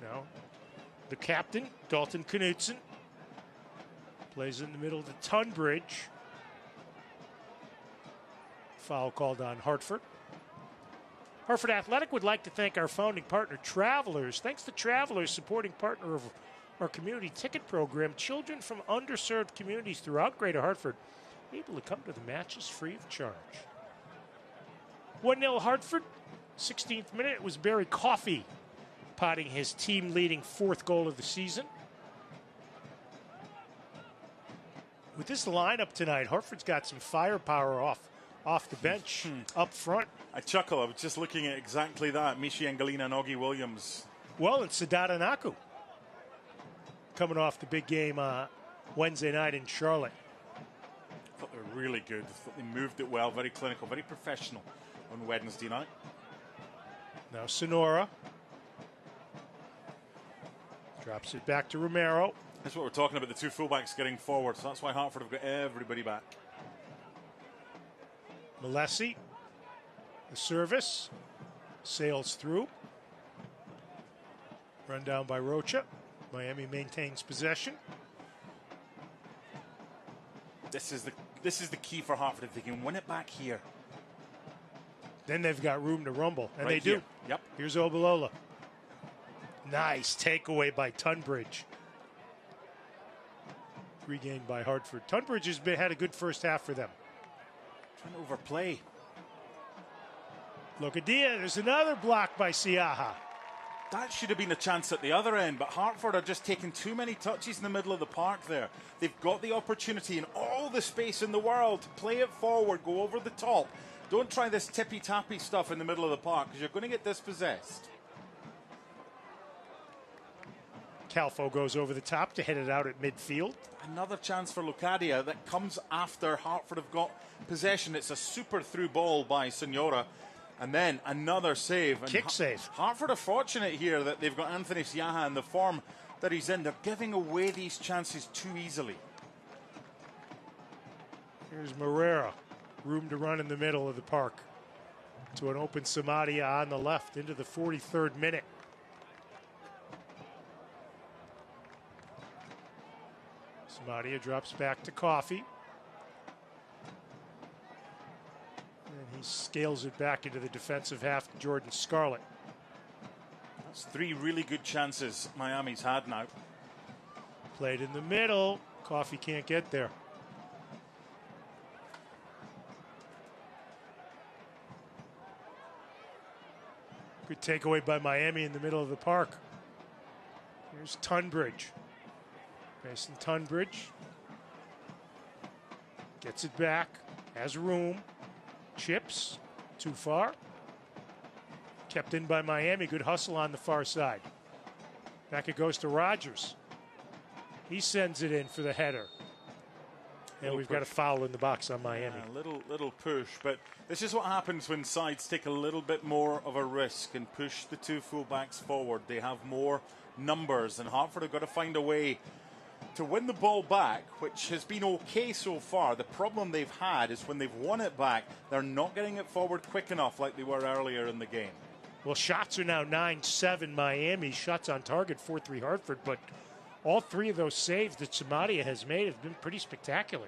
No. The captain, Dalton Knudsen, plays in the middle of the Tunbridge. Foul called on Hartford. Hartford Athletic would like to thank our founding partner, Travelers. Thanks to Travelers, supporting partner of our community ticket program. Children from underserved communities throughout Greater Hartford able to come to the matches free of charge. 1-0 Hartford. 16th minute, it was Barry Coffey potting his team-leading 4th goal of the season. With this lineup tonight, Hartford's got some firepower off the bench, up front. I chuckle. I was just looking at exactly that. Mishi Angelina and Augie Williams. Well, and Sadata Naku coming off the big game Wednesday night in Charlotte. I thought they were really good. I thought they moved it well, very clinical, very professional on Wednesday night. Now Sonora drops it back to Romero. That's what we're talking about, the two fullbacks getting forward. So that's why Hartford have got everybody back. Malesi, the service, sails through. Run down by Rocha. Miami maintains possession. This is the key for Hartford if they can win it back here. Then they've got room to rumble, and right they do. Here. Yep. Here's Obalola. Nice takeaway by Tunbridge. Regained by Hartford. Tunbridge has had a good first half for them. Trying to overplay. Locadia, there's another block by Siaha. That should have been a chance at the other end, but Hartford are just taking too many touches in the middle of the park there. They've got the opportunity and all the space in the world to play it forward, go over the top. Don't try this tippy-tappy stuff in the middle of the park because you're going to get dispossessed. Calfo goes over the top to hit it out at midfield. Another chance for Locadia that comes after Hartford have got possession. It's a super through ball by Senora. And then another save. Kick save. Hartford are fortunate here that they've got Anthony Siaha in the form that he's in. They're giving away these chances too easily. Here's Morera. Room to run in the middle of the park. To an open Samadia on the left into the 43rd minute. Samadia drops back to Coffey. And he scales it back into the defensive half to Jordan Scarlett. That's 3 really good chances Miami's had now. Played in the middle. Coffey can't get there. Good takeaway by Miami in the middle of the park. Here's Tunbridge. Mason Tunbridge gets it back, has room, chips, too far. Kept in by Miami, good hustle on the far side. Back it goes to Rogers. He sends it in for the header. And we've got a foul in the box on Miami. Yeah, little push, but this is what happens when sides take a little bit more of a risk and push the two fullbacks forward. They have more numbers, and Hartford have got to find a way to win the ball back, which has been okay so far. The problem they've had is when they've won it back, they're not getting it forward quick enough like they were earlier in the game. Well, shots are now 9-7 Miami. Shots on target 4-3 Hartford, but all 3 of those saves that Samadia has made have been pretty spectacular.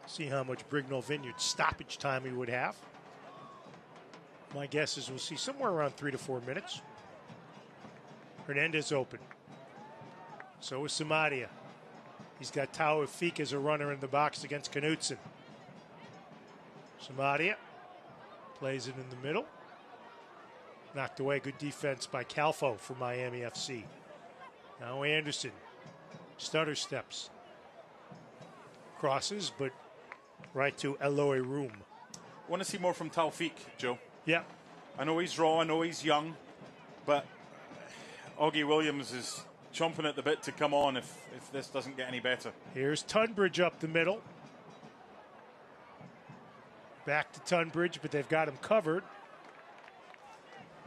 See how much Brignall Vineyard stoppage time we would have. My guess is we'll see somewhere around 3 to 4 minutes. Hernandez open. So is Samadia. He's got Tao Efik as a runner in the box against Knudsen. Samadia plays it in the middle. Knocked away. Good defense by Calfo for Miami FC. Now Anderson. Stutter steps. Crosses, but right to Eloy Room. Want to see more from Taufik, Joe? Yeah. I know he's raw, I know he's young, but Augie Williams is chomping at the bit to come on if this doesn't get any better. Here's Tunbridge up the middle. Back to Tunbridge, but they've got him covered.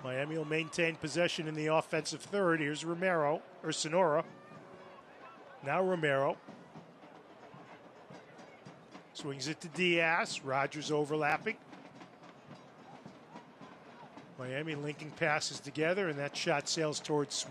Miami will maintain possession in the offensive third. Here's Romero, or Sonora. Now Romero. Swings it to Diaz. Rogers overlapping. Miami linking passes together, and that shot sails towards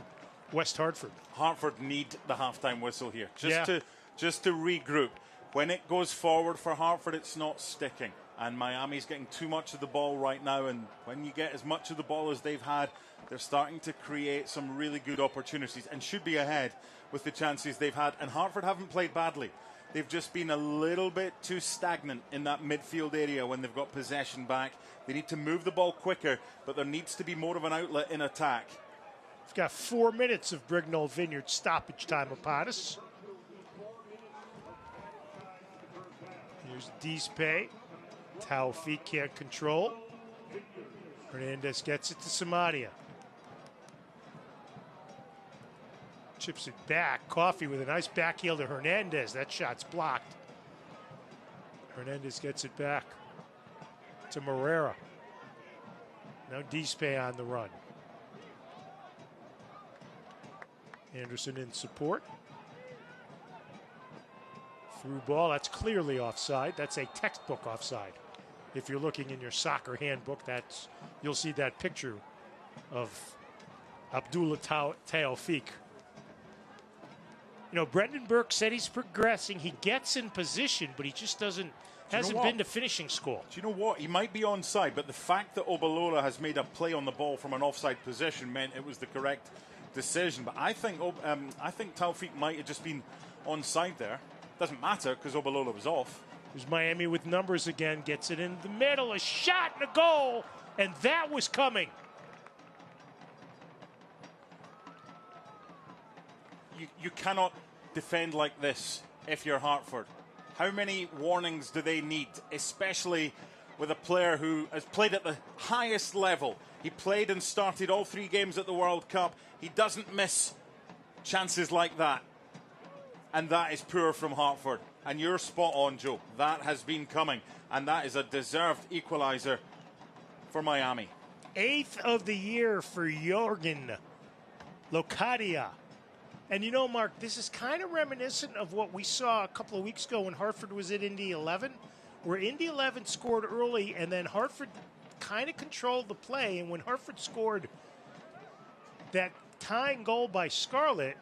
West Hartford. Hartford need the halftime whistle here, just to regroup. When it goes forward for Hartford, it's not sticking, and Miami's getting too much of the ball right now. And when you get as much of the ball as they've had, they're starting to create some really good opportunities and should be ahead with the chances they've had. And Hartford haven't played badly. They've just been a little bit too stagnant in that midfield area when they've got possession back. They need to move the ball quicker, but there needs to be more of an outlet in attack. We've got 4 minutes of Brignold Vineyard stoppage time upon us. Here's Dispe. Taufik can't control. Hernandez gets it to Samadia. Chips it back. Coffee with a nice backheel to Hernandez. That shot's blocked. Hernandez gets it back to Morera. Now Dispe on the run. Anderson in support. Through ball. That's clearly offside. That's a textbook offside. If you're looking in your soccer handbook, you'll see that picture of Abdullah Taufik. You know, Brendan Burke said he's progressing. He gets in position, but he just hasn't been to finishing school. Do you know what? He might be onside, but the fact that Obalola has made a play on the ball from an offside position meant it was the correct decision. But I think Taufik might have just been onside there. Doesn't matter because Obalola was off. There's Miami with numbers again. Gets it in the middle. A shot and a goal. And that was coming. You cannot defend like this if you're Hartford. How many warnings do they need, especially with a player who has played at the highest level? He played and started all 3 games at the World Cup. He doesn't miss chances like that. And that is poor from Hartford. And you're spot on, Joe. That has been coming. And that is a deserved equaliser for Miami. 8th of the year for Jorgen Locadia. And you know, Mark, this is kind of reminiscent of what we saw a couple of weeks ago when Hartford was at Indy 11, where Indy 11 scored early and then Hartford kind of controlled the play. And when Hartford scored that tying goal by Scarlett,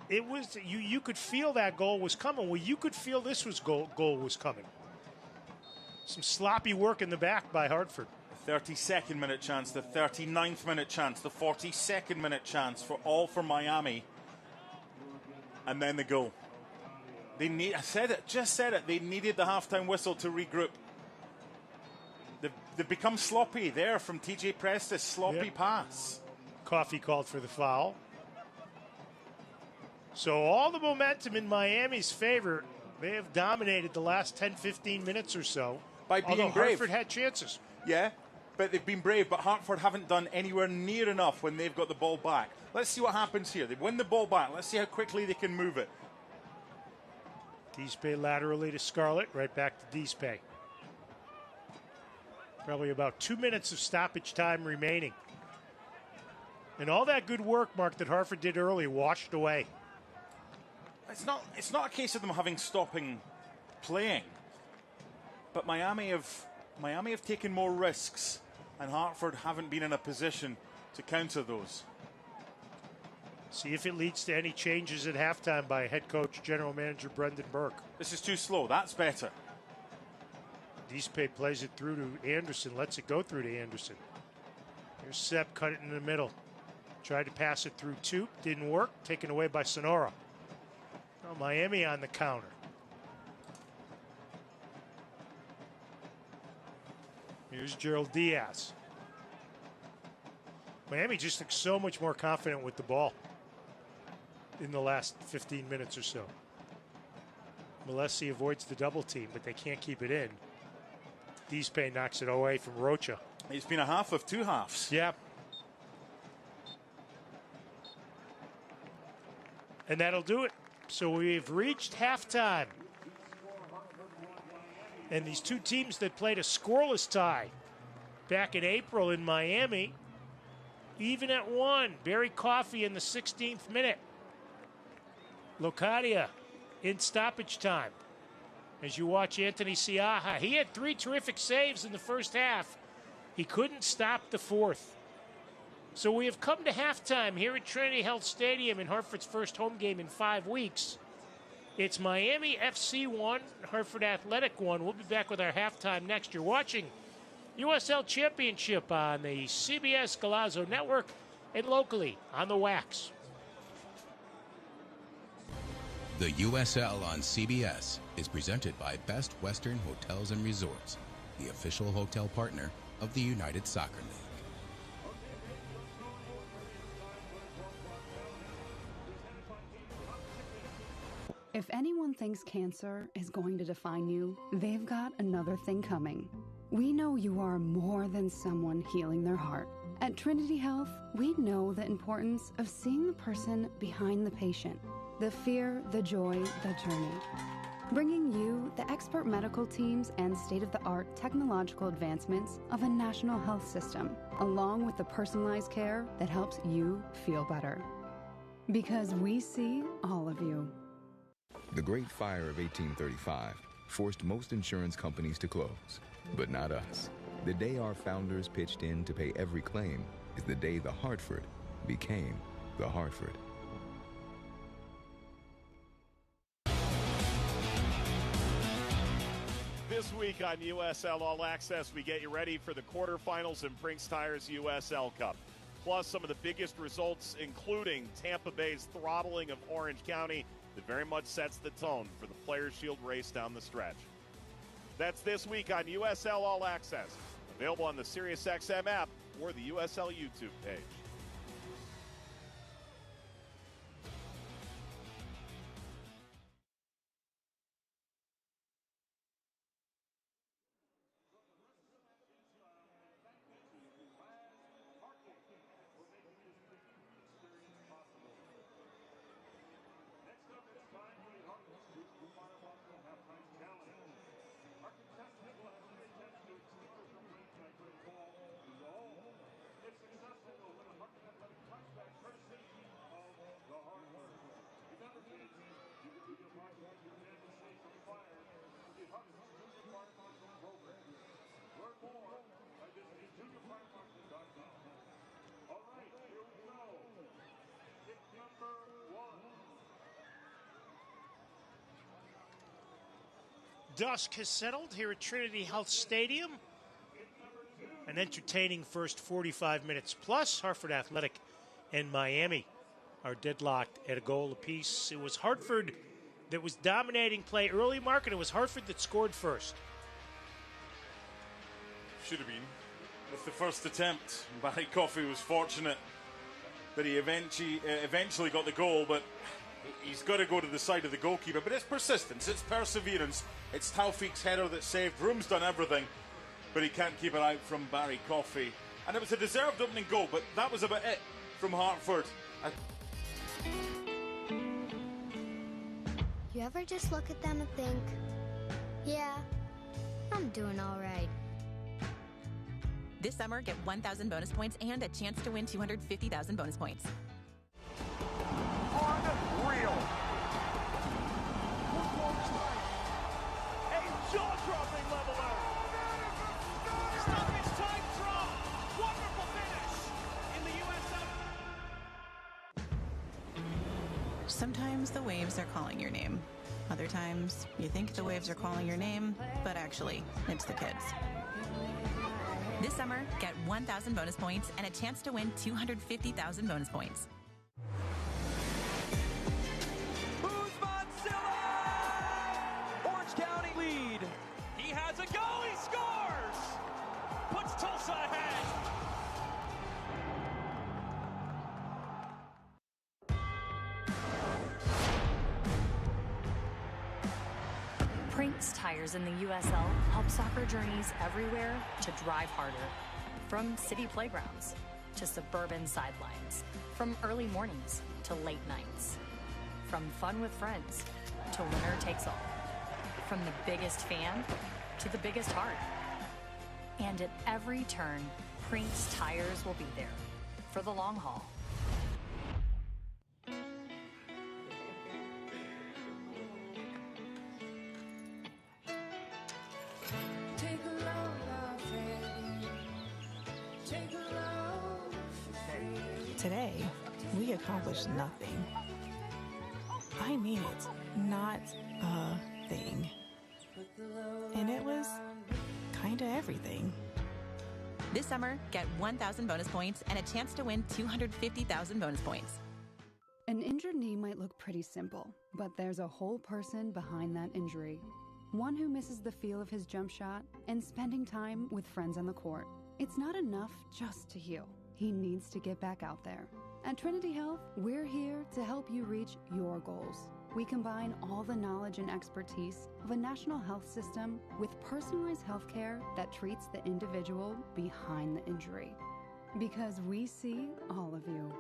it was you could feel that goal was coming. Well, you could feel this goal was coming. Some sloppy work in the back by Hartford. 32nd minute chance, the 39th minute chance, the 42nd minute chance for Miami. And then the goal. Just said it. They needed the halftime whistle to regroup. They've become sloppy there from TJ Prestis. Sloppy pass. Coffee called for the foul. So all the momentum in Miami's favor. They have dominated the last 10, 15 minutes or so. By being brave. Hartford had chances. Yeah, but they've been brave. But Hartford haven't done anywhere near enough when they've got the ball back. Let's see what happens here. They win the ball back. Let's see how quickly they can move it. Dispe laterally to Scarlett. Right back to Dispe. Probably about 2 minutes of stoppage time remaining. And all that good work, Mark, that Hartford did early washed away. It's not a case of them stopping playing. But Miami have taken more risks, and Hartford haven't been in a position to counter those. See if it leads to any changes at halftime by head coach, general manager Brendan Burke. This is too slow. That's better. Dispe plays it through to Anderson, lets it go through to Anderson. Here's Sepp, cut it in the middle. Tried to pass it through Toop, didn't work, taken away by Sonora. Now Miami on the counter. Here's Gerald Diaz. Miami just looks so much more confident with the ball in the last 15 minutes or so. Malesi avoids the double team, but they can't keep it in. Dispe knocks it away from Rocha. He's been a half of two halves. Yeah. And that'll do it. So we've reached halftime. And these two teams that played a scoreless tie back in April in Miami, even at 1. Barry Coffey in the 16th minute. Locadia in stoppage time. As you watch Anthony Siaha, he had 3 terrific saves in the first half. He couldn't stop the fourth. So we have come to halftime here at Trinity Health Stadium in Hartford's first home game in 5 weeks. It's Miami FC 1, Hartford Athletic 1. We'll be back with our halftime next. You're watching USL Championship on the CBS Galazo Network and locally on the Wax. The USL on CBS is presented by Best Western Hotels and Resorts, the official hotel partner of the United Soccer League. If anyone thinks cancer is going to define you, they've got another thing coming. We know you are more than someone healing their heart. At Trinity Health, we know the importance of seeing the person behind the patient. The fear, the joy, the journey. Bringing you the expert medical teams and state-of-the-art technological advancements of a national health system, along with the personalized care that helps you feel better. Because we see all of you. The Great Fire of 1835 forced most insurance companies to close, but not us. The day our founders pitched in to pay every claim is the day the Hartford became the Hartford. This week on USL All Access, we get you ready for the quarterfinals in Brinks Tire's USL Cup. Plus some of the biggest results, including Tampa Bay's throttling of Orange County, that very much sets the tone for the Players' Shield race down the stretch. That's this week on USL All Access, available on the SiriusXM app or the USL YouTube page. Dusk has settled here at Trinity Health Stadium. An entertaining first 45 minutes plus. Hartford Athletic and Miami are deadlocked at a goal apiece. It was Hartford that was dominating play early, Mark, and it was Hartford that scored first. Should have been. With the first attempt, Barry Coffey was fortunate that he eventually got the goal, but he's got to go to the side of the goalkeeper. But it's persistence, it's perseverance. It's Taufik's header that saved. Room's done everything, but he can't keep it out from Barry Coffey. And it was a deserved opening goal, but that was about it from Hartford. You ever just look at them and think, yeah, I'm doing all right. This summer, get 1,000 bonus points and a chance to win 250,000 bonus points. Unreal. A jaw-dropping leveler. Stoppage time draw. Wonderful finish in the USL. Sometimes the waves are calling your name. Other times, you think the waves are calling your name, but actually, it's the kids. This summer, get 1,000 bonus points and a chance to win 250,000 bonus points. Orange County lead. He has a goal. He scores. Puts Tulsa ahead. tires in the USL help soccer journeys everywhere to drive harder. From city playgrounds to suburban sidelines, from early mornings to late nights, from fun with friends to winner takes all, from the biggest fan to the biggest heart. And at every turn, Prinks Tires will be there for the long haul. Today, we accomplished nothing. I mean it, not a thing. And it was kinda everything. This summer, get 1,000 bonus points and a chance to win 250,000 bonus points. An injured knee might look pretty simple, but there's a whole person behind that injury. One who misses the feel of his jump shot and spending time with friends on the court. It's not enough just to heal. He needs to get back out there. At Trinity Health, we're here to help you reach your goals. We combine all the knowledge and expertise of a national health system with personalized health care that treats the individual behind the injury. Because we see all of you.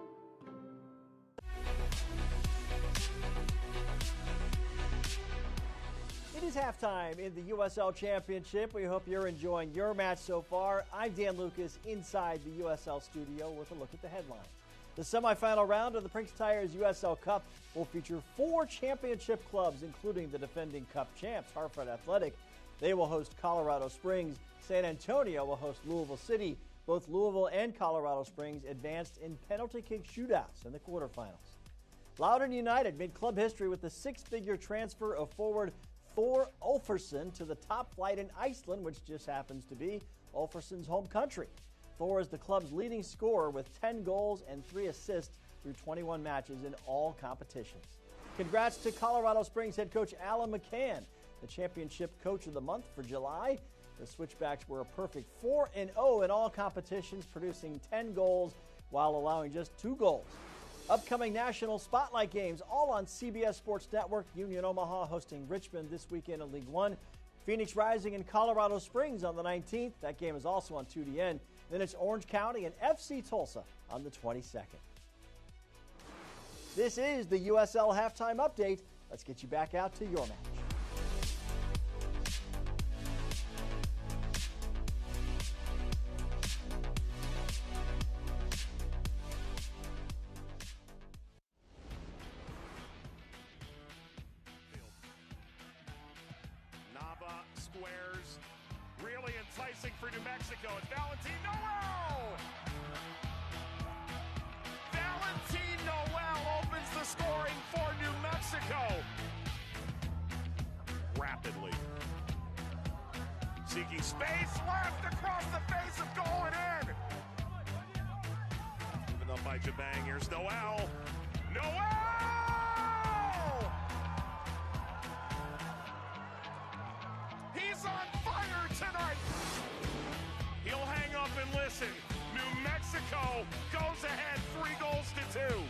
It is halftime in the USL Championship. We hope you're enjoying your match so far. I'm Dan Lucas inside the USL studio with a look at the headlines. The semifinal round of the Prinks Tires USL Cup will feature 4 championship clubs, including the defending Cup champs, Hartford Athletic. They will host Colorado Springs. San Antonio will host Louisville City. Both Louisville and Colorado Springs advanced in penalty kick shootouts in the quarterfinals. Loudoun United made club history with the 6-figure transfer of forward Thor Ulfarsson to the top flight in Iceland, which just happens to be Ulfarsson's home country. Thor is the club's leading scorer with 10 goals and 3 assists through 21 matches in all competitions. Congrats to Colorado Springs head coach Alan McCann, the championship coach of the month for July. The Switchbacks were a perfect 4-0 in all competitions, producing 10 goals while allowing just 2 goals. Upcoming national spotlight games, all on CBS Sports Network. Union Omaha hosting Richmond this weekend in League One. Phoenix Rising in Colorado Springs on the 19th. That game is also on 2DN. Then it's Orange County and FC Tulsa on the 22nd. This is the USL Halftime Update. Let's get you back out to your match. Squares, really enticing for New Mexico. It's Valentin Noel! Valentin Noel opens the scoring for New Mexico. Rapidly. Seeking space, left across the face of goal and in. Given up by Jabang, here's Noel. Noel! He's on fire tonight. He'll hang up and listen. New Mexico goes ahead 3-2.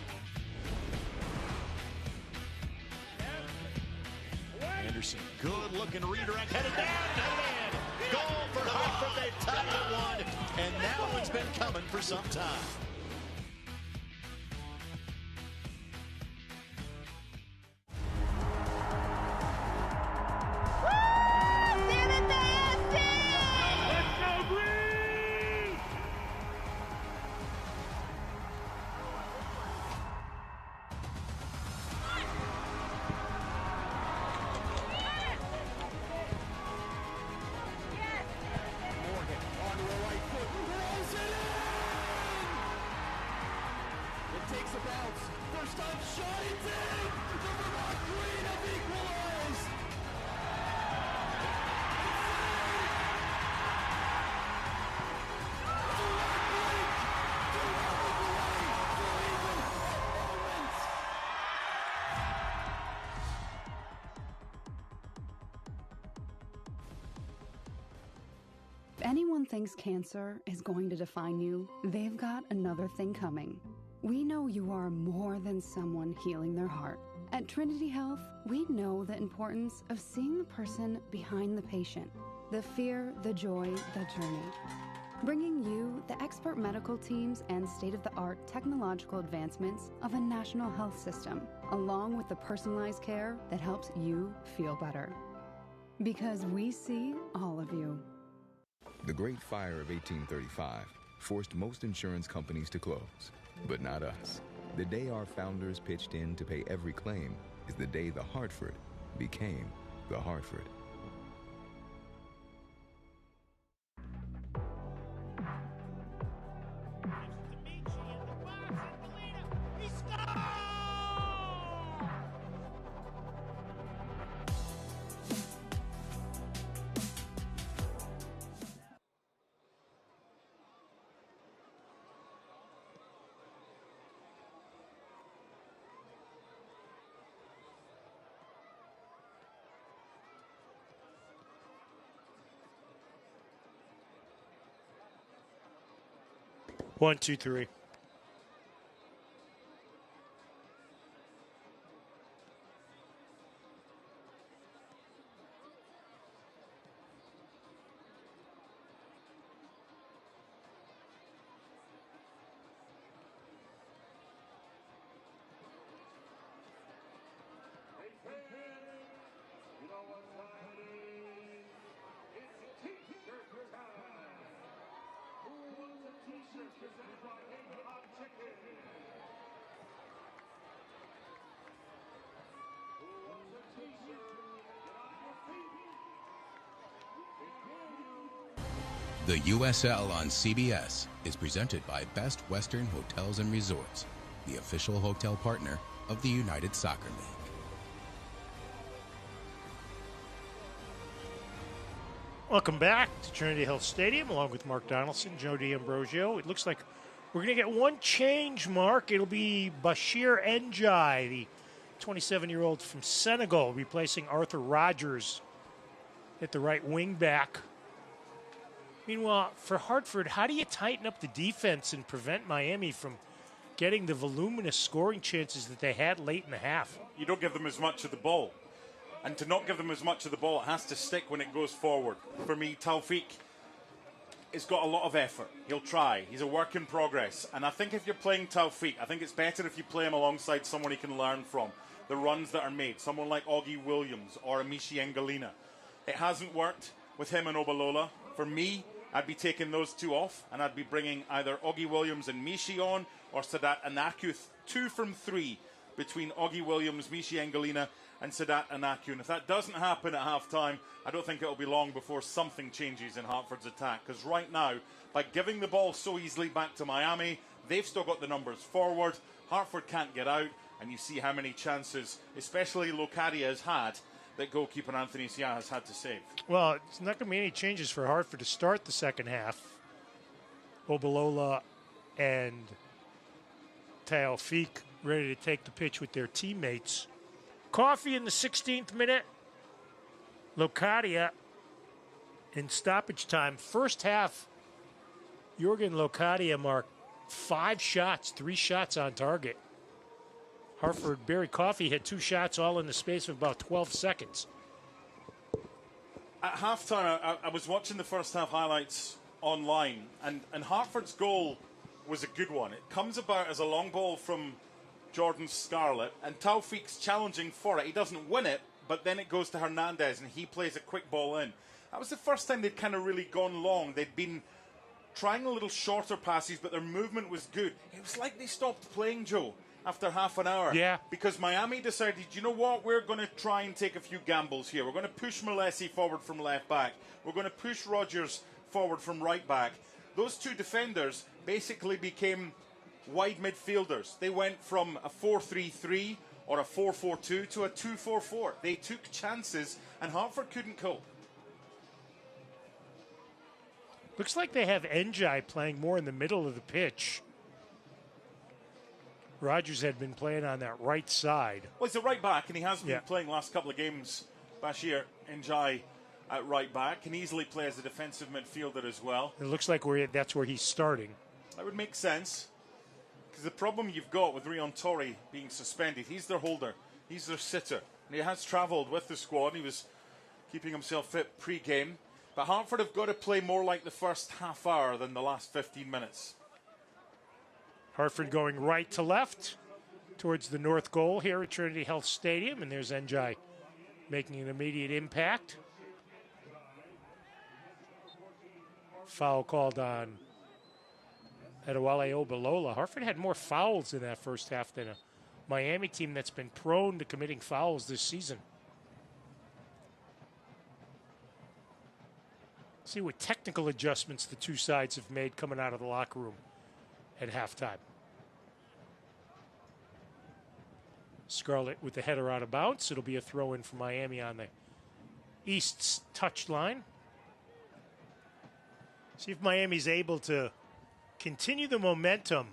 Anderson, good looking redirect, headed down, headed in. Goal for Hartford, they've tied it 1, and now it's been coming for some time. If anyone thinks cancer is going to define you, they've got another thing coming. We know you are more than someone healing their heart. At Trinity Health, we know the importance of seeing the person behind the patient, the fear, the joy, the journey. Bringing you the expert medical teams and state-of-the-art technological advancements of a national health system, along with the personalized care that helps you feel better. Because we see all of you. The Great Fire of 1835 forced most insurance companies to close, but not us. The day our founders pitched in to pay every claim is the day the Hartford became the Hartford. One, two, three. The USL on CBS is presented by Best Western Hotels and Resorts, the official hotel partner of the United Soccer League. Welcome back to Trinity Health Stadium, along with Mark Donaldson, Joe D'Ambrosio. It looks like we're going to get one change, Mark. It'll be Bashir Njai, the 27-year-old from Senegal, replacing Arthur Rogers at the right wing back. Meanwhile, for Hartford, how do you tighten up the defense and prevent Miami from getting the voluminous scoring chances that they had late in the half? You don't give them as much of the ball. And to not give them as much of the ball, it has to stick when it goes forward. For me, Taufik has got a lot of effort. He'll try. He's a work in progress. And I think if you're playing Taufik, I think it's better if you play him alongside someone he can learn from. The runs that are made. Someone like Augie Williams or Amici Engalina. It hasn't worked with him and Obalola. For me, I'd be taking those two off, and I'd be bringing either Augie Williams and Mishi on, or Sadat Anaku, 2 from 3 between Augie Williams, Mishi Engalina, and Sadat Anaku. And if that doesn't happen at half-time, I don't think it'll be long before something changes in Hartford's attack. Because right now, by giving the ball so easily back to Miami, they've still got the numbers forward. Hartford can't get out, and you see how many chances, especially Locadia has had, that goalkeeper Anthony Sia has had to save. Well, it's not going to be any changes for Hartford to start the second half. Obalola and Taufik ready to take the pitch with their teammates. Coffee in the 16th minute. Locadia in stoppage time. First half, Jorgen Locadia marked 5 shots, 3 shots on target. Hartford, Barry Coffey had 2 shots all in the space of about 12 seconds. At halftime, I was watching the first half highlights online, and Hartford's goal was a good one. It comes about as a long ball from Jordan Scarlett, and Taufik's challenging for it. He doesn't win it, but then it goes to Hernandez, and he plays a quick ball in. That was the first time they'd kind of really gone long. They'd been trying a little shorter passes, but their movement was good. It was like they stopped playing, Joe, after half an hour. Yeah. Because Miami decided, you know what, we're going to try and take a few gambles here. We're going to push Molesi forward from left back. We're going to push Rogers forward from right back. Those two defenders basically became wide midfielders. They went from a 4-3-3 or a 4-4-2 to a 2-4-4. They took chances, and Hartford couldn't cope. Looks like they have Njai playing more in the middle of the pitch. Rogers had been playing on that right side. Well, he's a right back, and he has been playing the last couple of games. Bashir Njai at right back can easily play as a defensive midfielder as well. It looks like that's where he's starting. That would make sense, because the problem you've got with Rion Torre being suspended, he's their holder. He's their sitter. And he has travelled with the squad. He was keeping himself fit pre-game. But Hartford have got to play more like the first half hour than the last 15 minutes. Hartford going right to left towards the north goal here at Trinity Health Stadium. And there's Njai making an immediate impact. Foul called on Adewale Obalola. Hartford had more fouls in that first half than a Miami team that's been prone to committing fouls this season. See what technical adjustments the two sides have made coming out of the locker room at halftime. Scarlett with the header out of bounds. It'll be a throw-in for Miami on the East's touchline. See if Miami's able to continue the momentum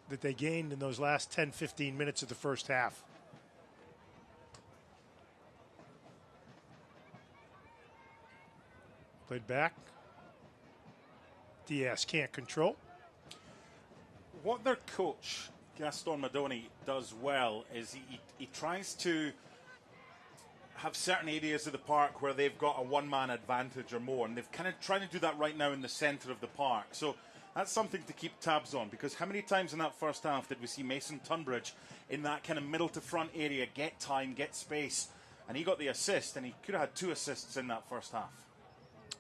that they gained in those last 10, 15 minutes of the first half. Played back. Diaz can't control. What their coach, Gaston Madoni, does well is he tries to have certain areas of the park where they've got a one-man advantage or more, and they've kind of trying to do that right now in the centre of the park. So that's something to keep tabs on, because how many times in that first half did we see Mason Tunbridge in that kind of middle to front area get time, get space, and he got the assist, and he could have had 2 assists in that first half.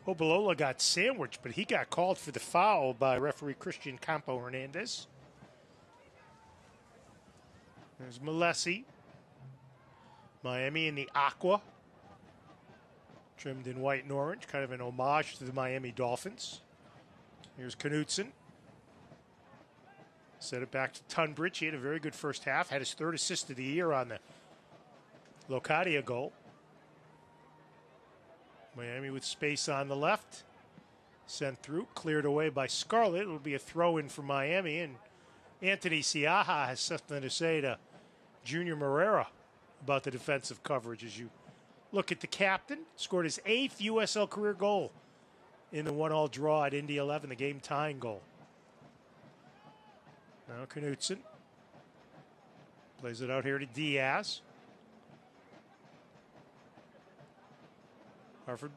Obalola got sandwiched, but he got called for the foul by referee Christian Campo Hernandez. There's Malesi. Miami in the aqua. Trimmed in white and orange, kind of an homage to the Miami Dolphins. Here's Knutson. Set it back to Tunbridge. He had a very good first half. Had his 3rd assist of the year on the Locadia goal. Miami with space on the left. Sent through, cleared away by Scarlett. It'll be a throw-in for Miami. And Anthony Siaha has something to say to Junior Moreira about the defensive coverage. As you look at the captain, scored his 8th USL career goal in the 1-1 draw at Indy 11, the game-tying goal. Now Knutson plays it out here to Diaz. Hartford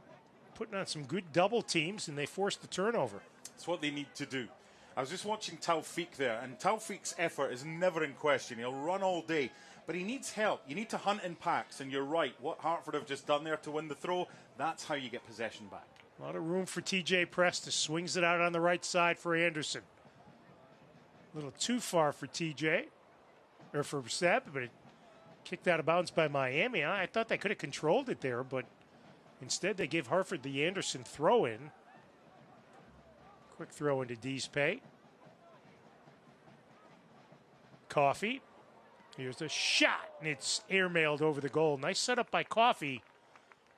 putting on some good double teams, and they forced the turnover. That's what they need to do. I was just watching Taufik there, and Taufik's effort is never in question. He'll run all day, but he needs help. You need to hunt in packs, and you're right. What Hartford have just done there to win the throw, that's how you get possession back. A lot of room for TJ Preston. Swings it out on the right side for Anderson. A little too far for TJ, or for Seb, but it kicked out of bounds by Miami. I thought they could have controlled it there, but instead they give Hartford the Anderson throw-in. Quick throw into D's Pay. Coffee. Here's a shot, and it's airmailed over the goal. Nice setup by Coffee.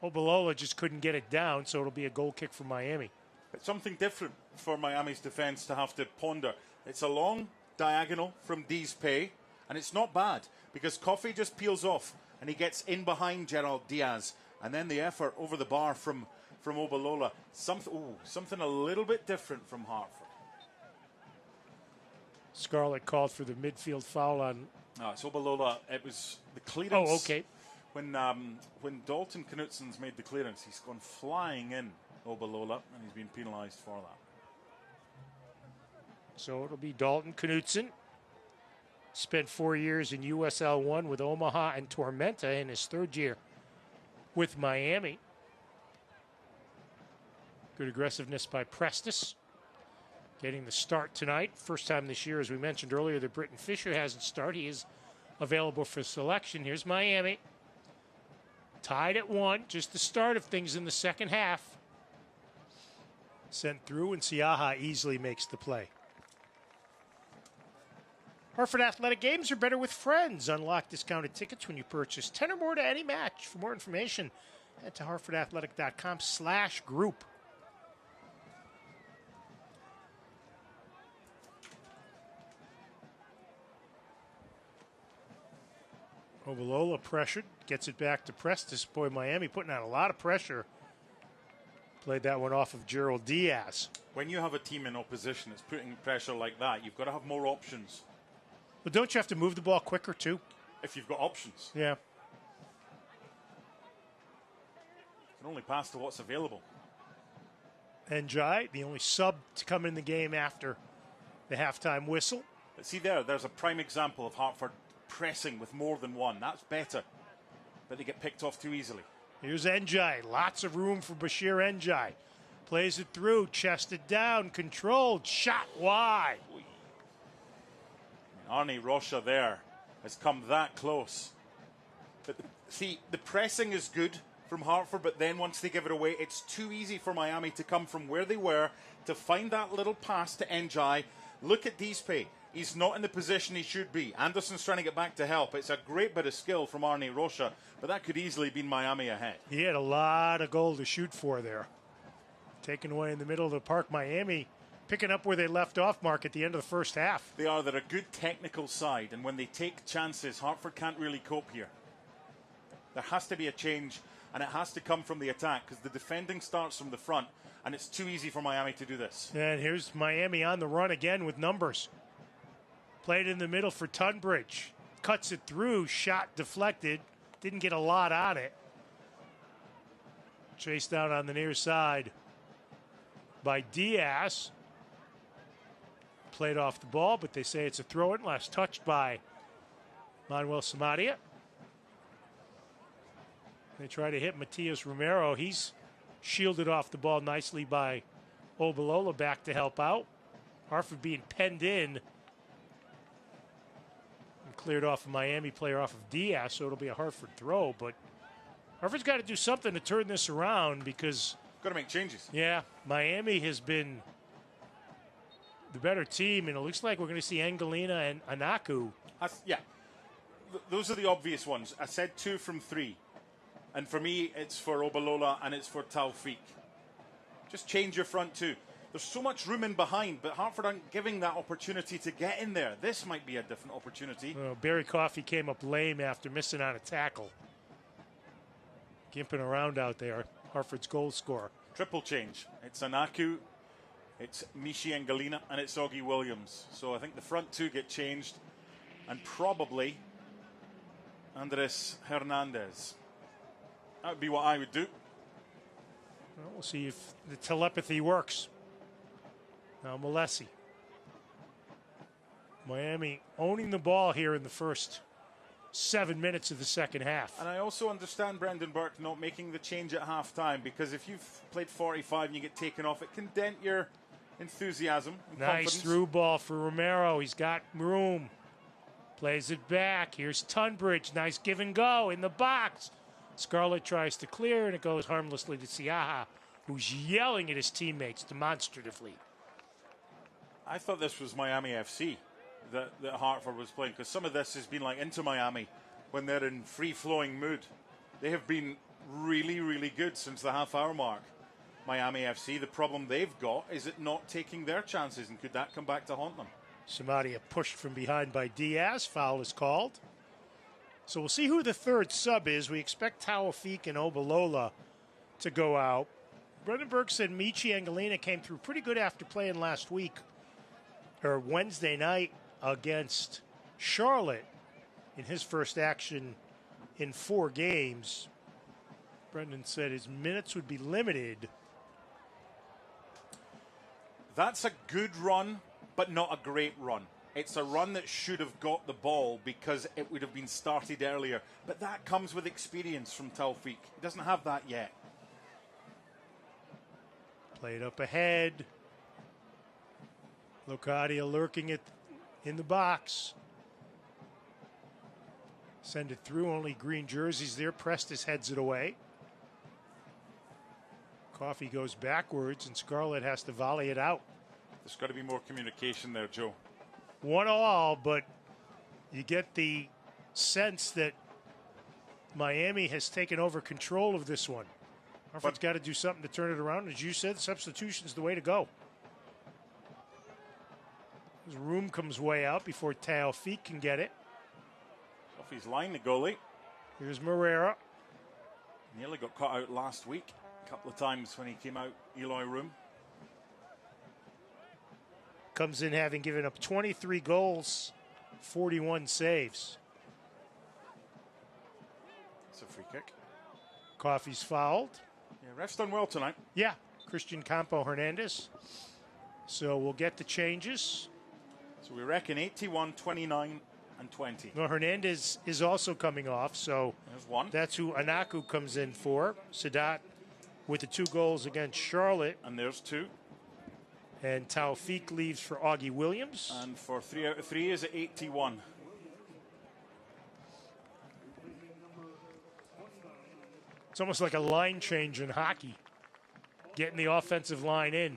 Obalola just couldn't get it down, so it'll be a goal kick for Miami. It's something different for Miami's defence to have to ponder. It's a long diagonal from D's Pay, and it's not bad, because Coffee just peels off, and he gets in behind Gerald Diaz. And then the effort over the bar from Obalola. Something a little bit different from Hartford. Scarlett called for the midfield foul on... it's Obalola. It was the clearance. Oh, okay. When Dalton Knutson's made the clearance, he's gone flying in, Obalola, and he's been penalised for that. So it'll be Dalton Knutson. Spent 4 years in USL 1 with Omaha and Tormenta in his 3rd year with Miami. Good aggressiveness by Prestis. Getting the start tonight. First time this year, as we mentioned earlier, that Britton Fisher hasn't started. He is available for selection. Here's Miami. Tied at 1. Just the start of things in the second half. Sent through, and Siaha easily makes the play. Hartford Athletic games are better with friends. Unlock discounted tickets when you purchase 10 or more to any match. For more information, head to hartfordathletic.com/group. Obalola pressured, gets it back to Prestis. Boy, Miami putting on a lot of pressure. Played that one off of Gerald Diaz. When you have a team in opposition that's putting pressure like that, you've got to have more options. But don't you have to move the ball quicker, too? if you've got options. Yeah. You can only pass to what's available. Njai, the only sub to come in the game after the halftime whistle. But see there's a prime example of Hartford pressing with more than one. That's better. But they get picked off too easily. Here's Njai. Lots of room for Bashir Njai. Plays it through, chested down, controlled, shot wide. Arnie Rocha there has come that close. But see, the pressing is good from Hartford, but then once they give it away, it's too easy for Miami to come from where they were to find that little pass to Njai. Look at Dispe. He's not in the position he should be. Anderson's trying to get back to help. It's a great bit of skill from Arnie Rocha, but that could easily have been Miami ahead. He had a lot of goal to shoot for there. Taken away in the middle of the park. Miami picking up where they left off, Mark, at the end of the first half. They're a good technical side, and when they take chances, Hartford can't really cope here. There has to be a change, and it has to come from the attack, because the defending starts from the front, and it's too easy for Miami to do this. And here's Miami on the run again with numbers. Played in the middle for Tunbridge. Cuts it through, shot deflected. Didn't get a lot on it. Chased down on the near side by Diaz. Played off the ball, but they say it's a throw-in. Last touched by Manuel Samaria. They try to hit Matias Romero. He's shielded off the ball nicely by Obalola back to help out. Hartford being penned in. And cleared off a Miami player off of Diaz, so it'll be a Hartford throw. But Hartford's got to do something to turn this around because... Got to make changes. Yeah, Miami has been the better team, and it looks like we're going to see Angelina and Anaku. Those are the obvious ones. I said 2 from 3. And for me, it's for Obalola and it's for Taufik. Just change your front two. There's so much room in behind, but Hartford aren't giving that opportunity to get in there. This might be a different opportunity. Well, Barry Coffey came up lame after missing on a tackle. Gimping around out there, Hartford's goal scorer. Triple change. It's Anaku, it's Michi Angelina, and it's Augie Williams. So I think the front two get changed, and probably Andres Hernandez. That would be what I would do. Well, we'll see if the telepathy works. Now Malesi. Miami owning the ball here in the first 7 minutes of the second half. And I also understand Brendan Burke not making the change at halftime, because if you've played 45 and you get taken off, it can dent your enthusiasm and confidence. Nice through ball for Romero. He's got room. Plays it back. Here's Tunbridge. Nice give and go in the box. Scarlett tries to clear, and it goes harmlessly to Siaha, who's yelling at his teammates demonstratively. I thought this was Miami FC that Hartford was playing, because some of this has been like Inter Miami when they're in free-flowing mood. They have been really, really good since the half-hour mark. Miami FC, the problem they've got is it not taking their chances, and could that come back to haunt them? Samaria pushed from behind by Diaz. Foul is called. So we'll see who the third sub is. We expect Taufik and Obalola to go out. Brendan Burke said Michi Angelina came through pretty good after playing last week, or Wednesday night, against Charlotte in his first action in 4 games. Brendan said his minutes would be limited. That's a good run, but not a great run. It's a run that should have got the ball because it would have been started earlier. But that comes with experience from Taufik. He doesn't have that yet. Played up ahead. Locadia lurking in the box. Send it through. Only green jerseys there. Prestis heads it away. Coffey goes backwards, and Scarlett has to volley it out. There's got to be more communication there, Joe. 1-1, but you get the sense that Miami has taken over control of this one. Hartford's got to do something to turn it around. As you said, substitution's the way to go. His room comes way out before Taufik can get it. Coffey's line the goalie. Here's Morera. Nearly got caught out last week a couple of times when he came out Eloy room. Comes in having given up 23 goals, 41 saves. It's a free kick. Coffey's fouled. Yeah, ref's done well tonight. Yeah, Christian Campo Hernandez. So we'll get the changes. So we reckon 81, 29, and 20. No, Hernandez is also coming off, so there's one. That's who Anaku comes in for. Sadat with the 2 goals against Charlotte. And there's 2. And Taufik leaves for Augie Williams. And for 3 out of 3 is at 81. It's almost like a line change in hockey. Getting the offensive line in.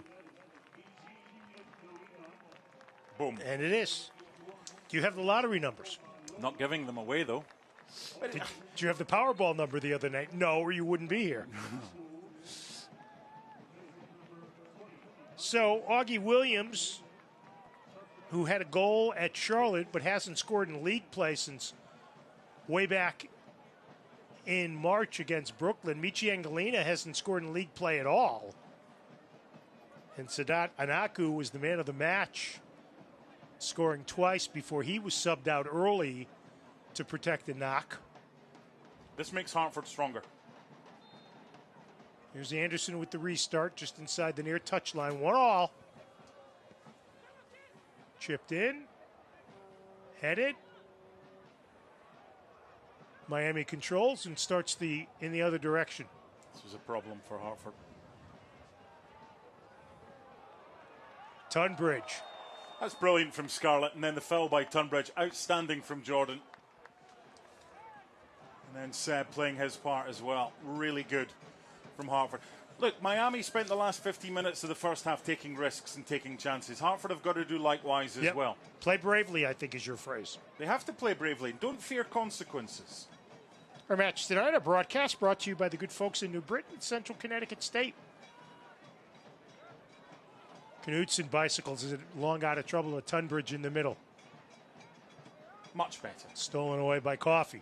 Boom. And it is. Do you have the lottery numbers? Not giving them away, though. Did you have the Powerball number the other night? No, or you wouldn't be here. So, Augie Williams, who had a goal at Charlotte but hasn't scored in league play since way back in March against Brooklyn. Michi Angelina hasn't scored in league play at all. And Sadat Anaku was the man of the match, scoring twice before he was subbed out early to protect the knock. This makes Hartford stronger. Here's Anderson with the restart just inside the near touchline. 1-1. Chipped in. Headed. Miami controls and starts in the other direction. This was a problem for Hartford. Tunbridge. That's brilliant from Scarlett, and then the foul by Tunbridge. Outstanding from Jordan. And then Seb playing his part as well. Really good from Hartford. Look, Miami spent the last 50 minutes of the first half taking risks and taking chances. Hartford have got to do likewise as well. Play bravely, I think, is your phrase. They have to play bravely. Don't fear consequences. Our match tonight, a broadcast brought to you by the good folks in New Britain, Central Connecticut State. Knutson Bicycles is long out of trouble with Tunbridge in the middle. Much better. Stolen away by Coffey.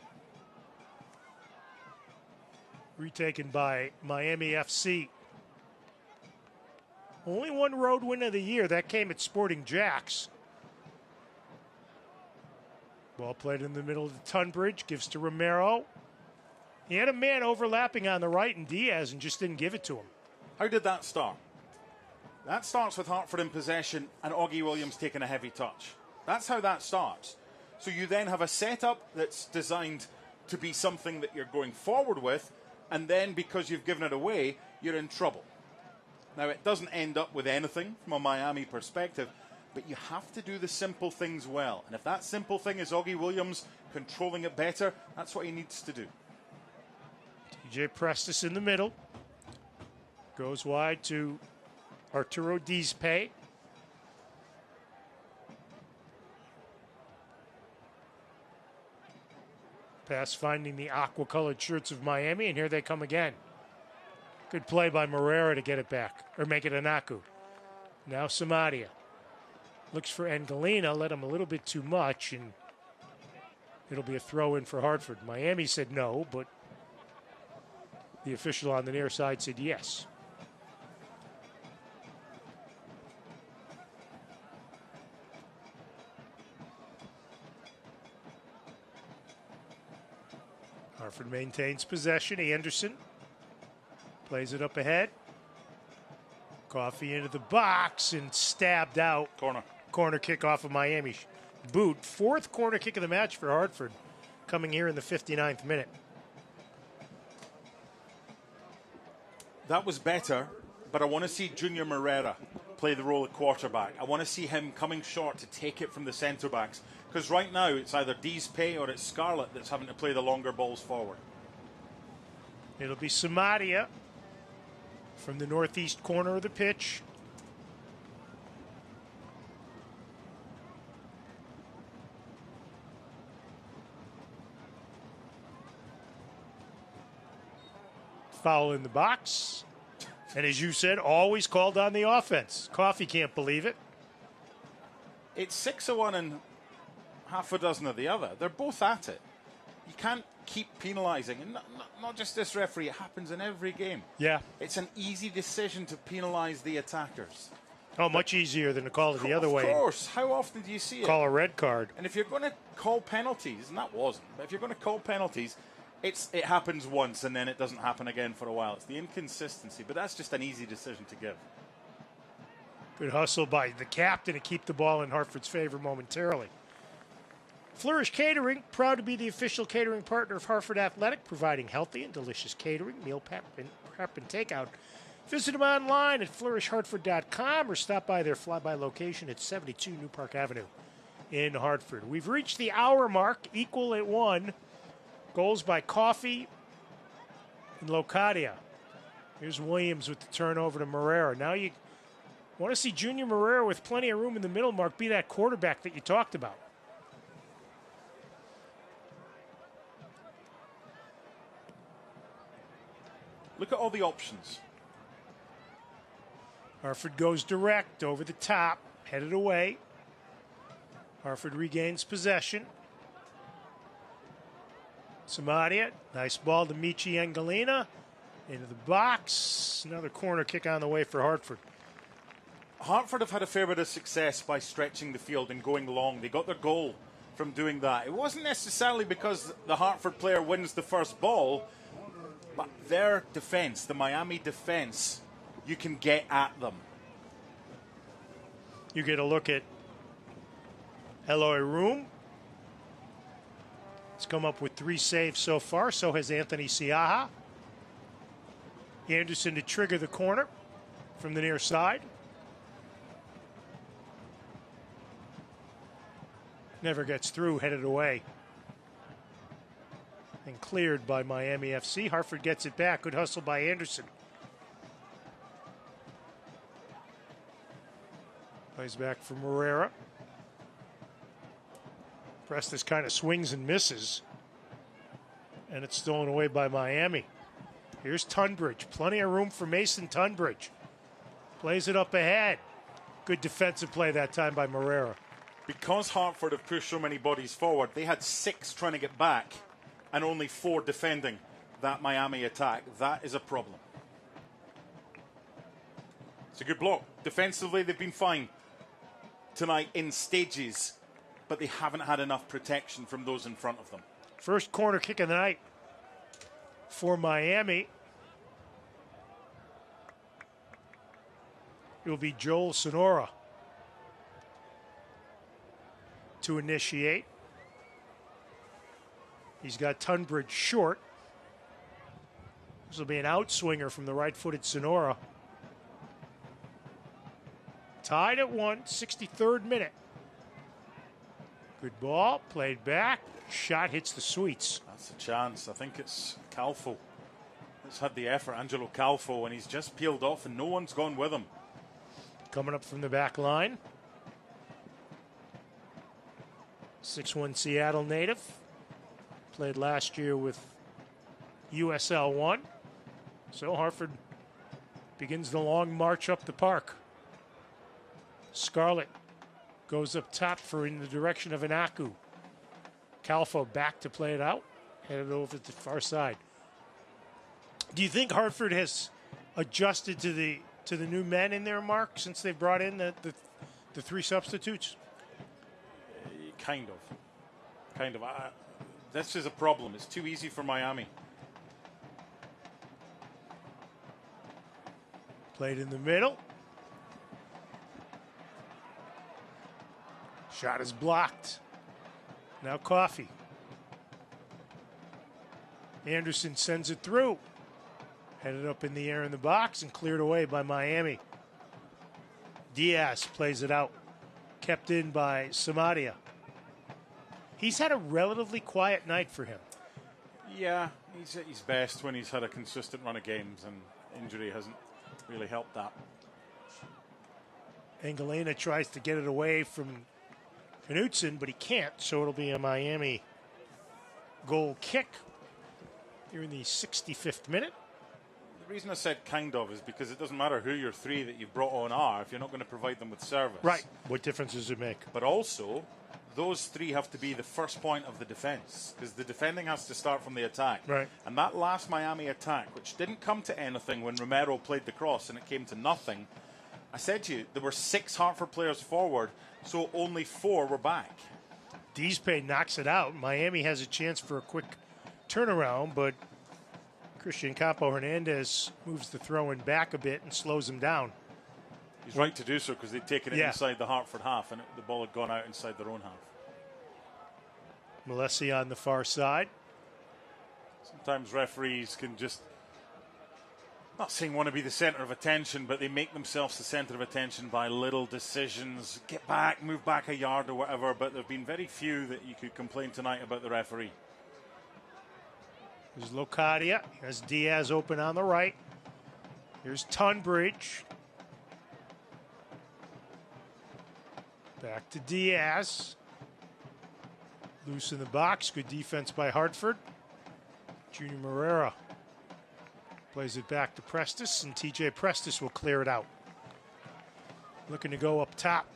Retaken by Miami FC. Only one road win of the year. That came at Sporting Jacks. Ball played in the middle of the Tunbridge. Gives to Romero. He had a man overlapping on the right in Diaz and just didn't give it to him. How did that start? That starts with Hartford in possession and Augie Williams taking a heavy touch. That's how that starts. So you then have a setup that's designed to be something that you're going forward with, and then because you've given it away, you're in trouble. Now, it doesn't end up with anything from a Miami perspective, but you have to do the simple things well. And if that simple thing is Augie Williams controlling it better, that's what he needs to do. TJ Prestis in the middle. Goes wide to Arturo Dizpe. Pass finding the aqua-colored shirts of Miami, and here they come again. Good play by Morera to get it back, or make it Anaku. Now Samadia. Looks for Angelina, let him a little bit too much, and it'll be a throw-in for Hartford. Miami said no, but the official on the near side said yes. Hartford maintains possession. Anderson plays it up ahead. Coffey into the box and stabbed out. Corner kick off of Miami. Boot. 4th corner kick of the match for Hartford, coming here in the 59th minute. That was better, but I want to see Junior Morera play the role of quarterback. I want to see him coming short to take it from the centre backs. Because right now it's either Dizpe or it's Scarlett that's having to play the longer balls forward. It'll be Samadia from the northeast corner of the pitch. Foul in the box. And as you said, always called on the offense. Coffey can't believe it. It's 6 of one and half a dozen of the other. They're both at it. You can't keep penalising. And not just this referee, it happens in every game. Yeah. It's an easy decision to penalise the attackers. Oh, much easier than to call it the other way. Of course. How often do you see it? Call a red card. And if you're going to call penalties, and that wasn't, but if you're going to call penalties, It happens once and then it doesn't happen again for a while. It's the inconsistency, but that's just an easy decision to give. Good hustle by the captain to keep the ball in Hartford's favor momentarily. Flourish Catering, proud to be the official catering partner of Hartford Athletic, providing healthy and delicious catering, meal prep and takeout. Visit them online at flourishhartford.com or stop by their flyby location at 72 New Park Avenue in Hartford. We've reached the hour mark, equal at 1. Goals by Coffey and Locadia. Here's Williams with the turnover to Moreira. Now you want to see Junior Moreira with plenty of room in the middle, Mark, be that quarterback that you talked about. Look at all the options. Hartford goes direct over the top, headed away. Hartford regains possession. Samadia, nice ball to Michi Angelina. Into the box. Another corner kick on the way for Hartford. Hartford have had a fair bit of success by stretching the field and going long. They got their goal from doing that. It wasn't necessarily because the Hartford player wins the first ball, but their defense, the Miami defense, you can get at them. You get a look at Eloy Room. He's come up with 3 saves so far. So has Anthony Siaha. Anderson to trigger the corner from the near side. Never gets through, headed away. And cleared by Miami FC. Hartford gets it back. Good hustle by Anderson. Plays back for Moreira. Preston kind of swings and misses. And it's stolen away by Miami. Here's Tunbridge. Plenty of room for Mason Tunbridge. Plays it up ahead. Good defensive play that time by Moreira. Because Hartford have pushed so many bodies forward, they had 6 trying to get back and only 4 defending that Miami attack. That is a problem. It's a good block. Defensively, they've been fine tonight in stages, but they haven't had enough protection from those in front of them. First corner kick of the night for Miami. It will be Joel Sonora to initiate. He's got Tunbridge short. This will be an outswinger from the right-footed Sonora. Tied at 1, 63rd minute. Good ball, played back. Shot hits the sweets. That's a chance. I think it's Calfo. He's had the effort, Angelo Calfo, and he's just peeled off and no one's gone with him. Coming up from the back line. 6'1" Seattle native. Played last year with USL 1. So Hartford begins the long march up the park. Scarlett goes up top for in the direction of Inaku. Calfo back to play it out. Headed over to the far side. Do you think Hartford has adjusted to the new men in their mark since they brought in the 3 substitutes? Kind of. This is a problem. It's too easy for Miami. Played in the middle. Shot is blocked. Now Coffey. Anderson sends it through. Headed up in the air in the box and cleared away by Miami. Diaz plays it out. Kept in by Samadia. He's had a relatively quiet night for him. Yeah, he's at his best when he's had a consistent run of games, and injury hasn't really helped that. Angelina tries to get it away from Knutson, but he can't, so it'll be a Miami goal kick here in the 65th minute. The reason I said kind of is because it doesn't matter who your 3 that you've brought on are if you're not going to provide them with service. Right. What difference does it make? But also, those 3 have to be the first point of the defence because the defending has to start from the attack. Right. And that last Miami attack, which didn't come to anything when Romero played the cross and it came to nothing, I said to you, there were 6 Hartford players forward, so only 4 were back. Deespe knocks it out. Miami has a chance for a quick turnaround, but Christian Campo Hernandez moves the throw-in back a bit and slows him down. He's right to do so because they'd taken it inside the Hartford half and the ball had gone out inside their own half. Malesi on the far side. Sometimes referees can just, not saying want to be the center of attention, but they make themselves the center of attention by little decisions. Get back, move back a yard or whatever, but there have been very few that you could complain tonight about the referee. There's Locadia. There's Diaz open on the right. Here's Tunbridge. Back to Diaz. Loose in the box. Good defense by Hartford. Junior Moreira plays it back to Prestis, and TJ Prestis will clear it out. Looking to go up top.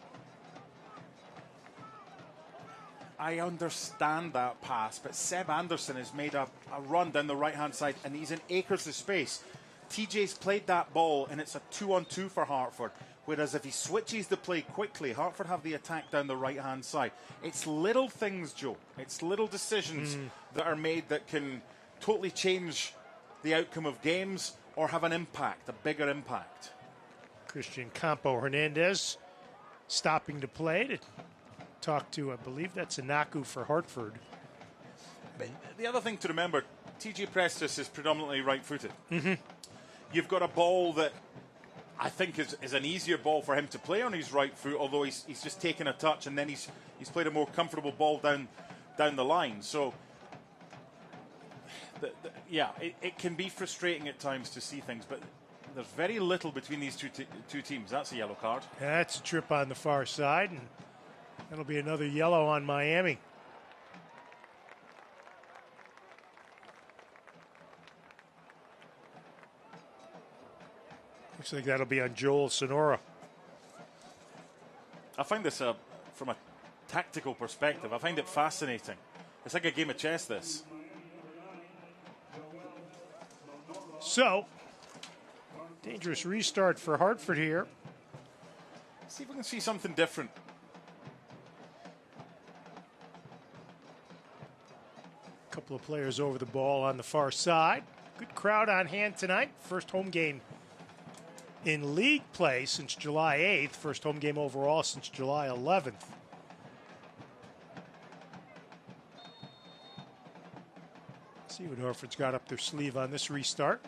I understand that pass, but Seb Anderson has made a run down the right-hand side, and he's in acres of space. TJ's played that ball, and it's a 2-on-2 for Hartford. Whereas if he switches the play quickly, Hartford have the attack down the right-hand side. It's little things, Joe. It's little decisions that are made that can totally change the outcome of games or have an impact, a bigger impact. Christian Campo Hernandez stopping to play to talk to, I believe that's Inaku for Hartford. But the other thing to remember, TJ Prestis is predominantly right-footed. You've got a ball that I think is an easier ball for him to play on his right foot, although he's just taken a touch and then he's played a more comfortable ball down the line. So, it can be frustrating at times to see things, but there's very little between these two teams. That's a yellow card. That's a trip on the far side, and that'll be another yellow on Miami. Looks like that'll be on Joel Sonora. I find this, from a tactical perspective, I find it fascinating. It's like a game of chess, this. So, dangerous restart for Hartford here. See if we can see something different. A couple of players over the ball on the far side. Good crowd on hand tonight. First home game in league play since July 8th. First home game overall since July 11th. See what Hartford's got up their sleeve on this restart.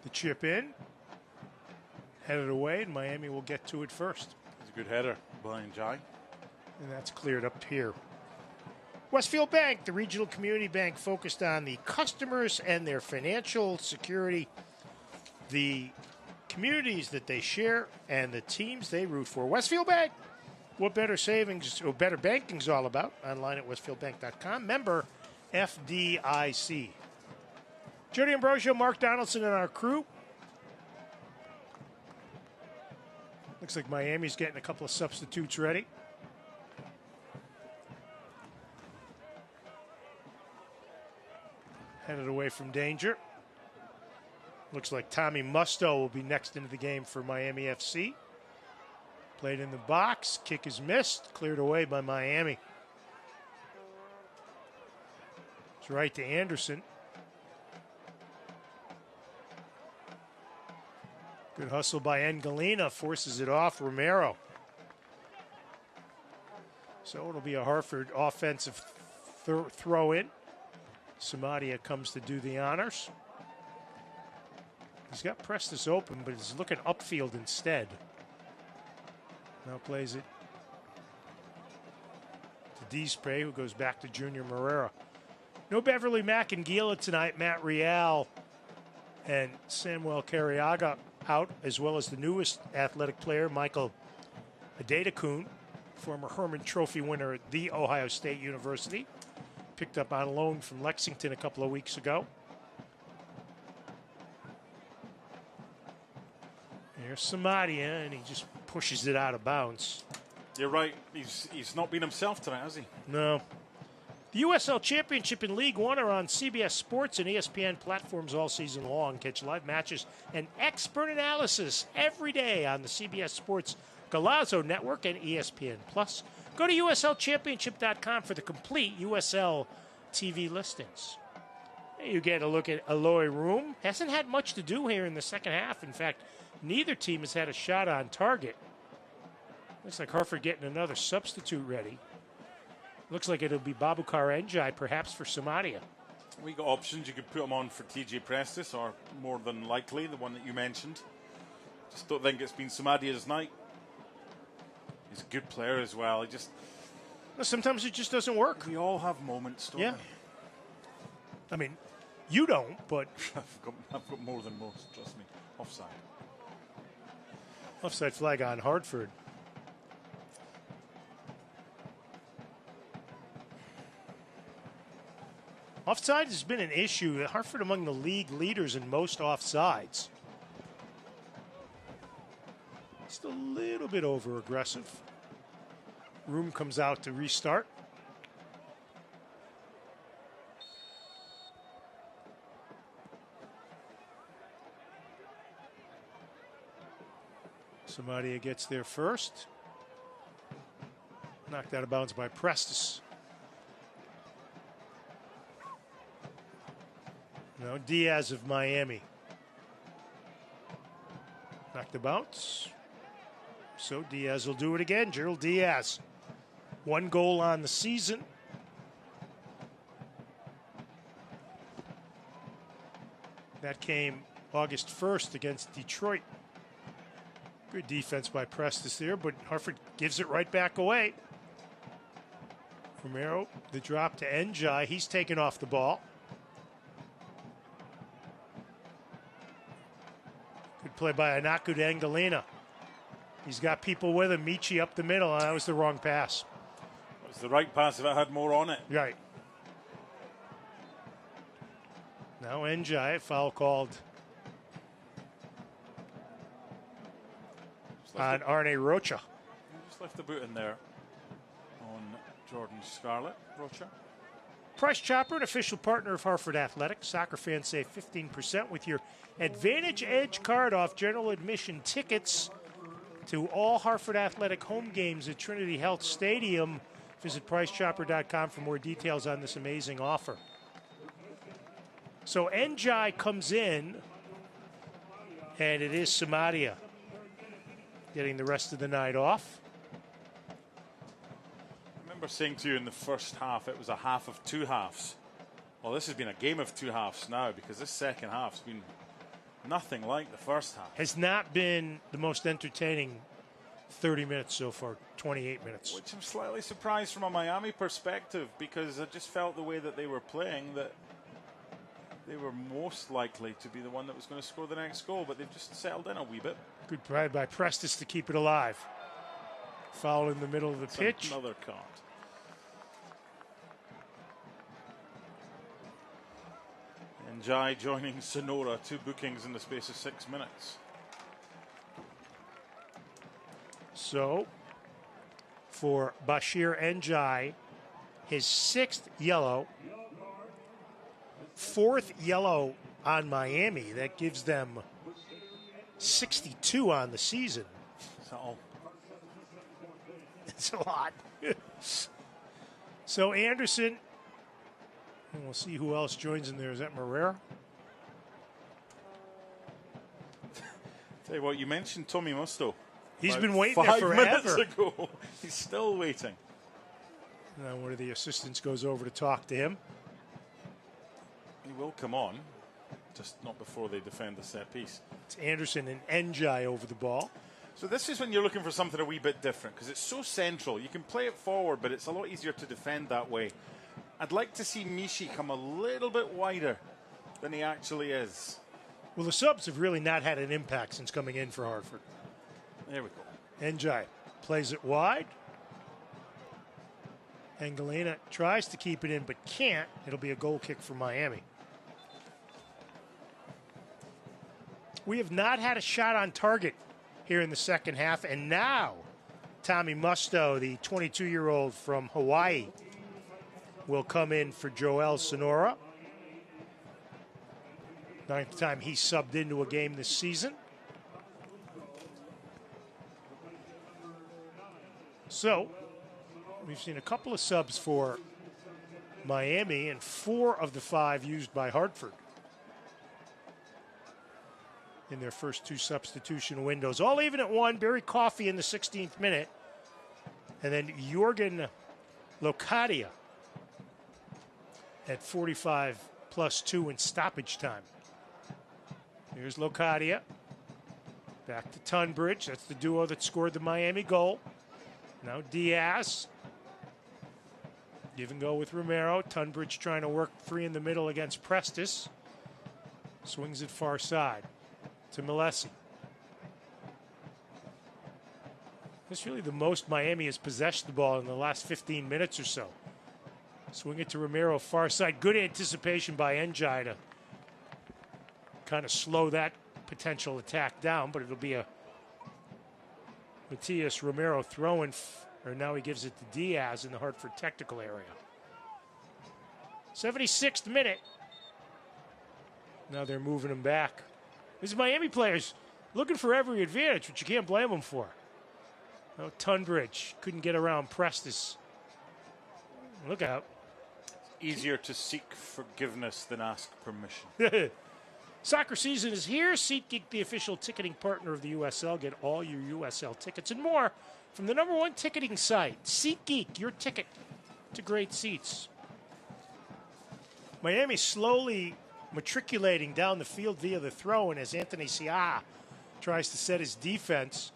The chip in. Headed away, and Miami will get to it first. It's a good header, Brian Jai. And that's cleared up here. Westfield Bank, the regional community bank focused on the customers and their financial security, the communities that they share, and the teams they root for. Westfield Bank, what better savings or better banking's all about. Online at westfieldbank.com. Member FDIC. Jody Ambrosio, Mark Donaldson, and our crew. Looks like Miami's getting a couple of substitutes ready. Headed away from danger. Looks like Tommy Musto will be next into the game for Miami FC. Played in the box. Kick is missed. Cleared away by Miami. It's right to Anderson. Good hustle by Engalina. Forces it off Romero. So it'll be a Hartford offensive throw in. Samadia comes to do the honors. He's got Prestis open, but he's looking upfield instead. Now plays it to Dispre, who goes back to Junior Moreira. No Beverly Mack and Gila tonight. Matt Real and Samuel Carriaga out, as well as the newest athletic player, Michael Adedakun, former Herman Trophy winner at The Ohio State University. Picked up on loan from Lexington a couple of weeks ago. There's Samadia, and he just pushes it out of bounds. You're right. He's not been himself tonight, has he? No. The USL Championship and League One are on CBS Sports and ESPN platforms all season long. Catch live matches and expert analysis every day on the CBS Sports Galazzo Network and ESPN Plus. Go to USLChampionship.com for the complete USL TV listings. You get a look at Aloy Room. Hasn't had much to do here in the second half. In fact, neither team has had a shot on target. Looks like Hartford getting another substitute ready. Looks like it'll be Babukar Njai, perhaps for Somalia. We got options. You could put him on for TJ Prestis, or more than likely the one that you mentioned. Just don't think it's been Somadia's night. He's a good player as well. Sometimes it just doesn't work. We all have moments, don't we? I mean, you don't, but I've got more than most. Trust me. Offside. Offside flag on Hartford. Offside has been an issue. Hartford among the league leaders in most offsides. Just a little bit over-aggressive. Room comes out to restart. Somalia gets there first. Knocked out of bounds by Prestis. No, Diaz of Miami. Knocked the bounce. So Diaz will do it again. Gerald Diaz. 1 goal on the season. That came August 1st against Detroit. Good defense by Prestis there, but Hartford gives it right back away. Romero, the drop to Njai. He's taken off the ball. Good play by Anaku to Angelina. He's got people with him. Michi up the middle. That was the wrong pass. It was the right pass if it had more on it. Right. Now Njai, foul called on Arne Rocha. Just left the boot in there on Jordan Scarlett. Rocha. Price Chopper, an official partner of Hartford Athletics. Soccer fans save 15% with your Advantage Edge card off general admission tickets to all Hartford Athletic home games at Trinity Health Stadium. Visit PriceChopper.com for more details on this amazing offer. So Njai comes in, and it is Somalia getting the rest of the night off. I remember saying to you in the first half it was a half of two halves. Well, this has been a game of two halves now, because this second half's been nothing like the first half. Has not been the most entertaining 30 minutes so far, 28 minutes. Which I'm slightly surprised from a Miami perspective, because I just felt the way that they were playing that they were most likely to be the one that was going to score the next goal, but they've just settled in a wee bit. Good try by Prestis to keep it alive. Foul in the middle of the pitch. Another card. Njai joining Sonora, 2 bookings in the space of 6 minutes. So, for Bashir Njai, his 6th yellow, 4th yellow on Miami. That gives them 62 on the season. It's a lot. So Anderson, and we'll see who else joins in there. Is that Marrera? Tell you what, you mentioned Tommy Musto. He's been waiting there 5 forever. minutes ago. He's still waiting. Now one of the assistants goes over to talk to him. He will come on, just not before they defend the set piece. It's Anderson and Njai over the ball. So this is when you're looking for something a wee bit different, because it's so central. You can play it forward, but it's a lot easier to defend that way. I'd like to see Michi come a little bit wider than he actually is. Well, the subs have really not had an impact since coming in for Hartford. There we go. Njai plays it wide. Angelina tries to keep it in, but can't. It'll be a goal kick for Miami. We have not had a shot on target here in the second half, and now Tommy Musto, the 22-year-old from Hawaii, will come in for Joel Sonora. 9th time he subbed into a game this season. So, we've seen a couple of subs for Miami, and 4 of the 5 used by Hartford in their first 2 substitution windows. All even at 1. Barry Coffey in the 16th minute. And then Jorgen Locadia at 45 plus 2 in stoppage time. Here's Locadia. Back to Tunbridge. That's the duo that scored the Miami goal. Now Diaz. Give and go with Romero. Tunbridge trying to work free in the middle against Prestis. Swings it far side to Milesi. That's really the most Miami has possessed the ball in the last 15 minutes or so. Swing it to Romero, far side. Good anticipation by Njai to kind of slow that potential attack down, but it'll be a Matias Romero throwing, or now he gives it to Diaz in the Hartford technical area. 76th minute. Now they're moving him back. These Miami players looking for every advantage, which you can't blame them for. Oh, Tunbridge couldn't get around Prestis. Look out. Easier to seek forgiveness than ask permission. Soccer season is here. SeatGeek, the official ticketing partner of the USL. Get all your USL tickets and more from the #1 ticketing site. SeatGeek, your ticket to great seats. Miami slowly matriculating down the field via the throw-in as Anthony Sia tries to set his defense.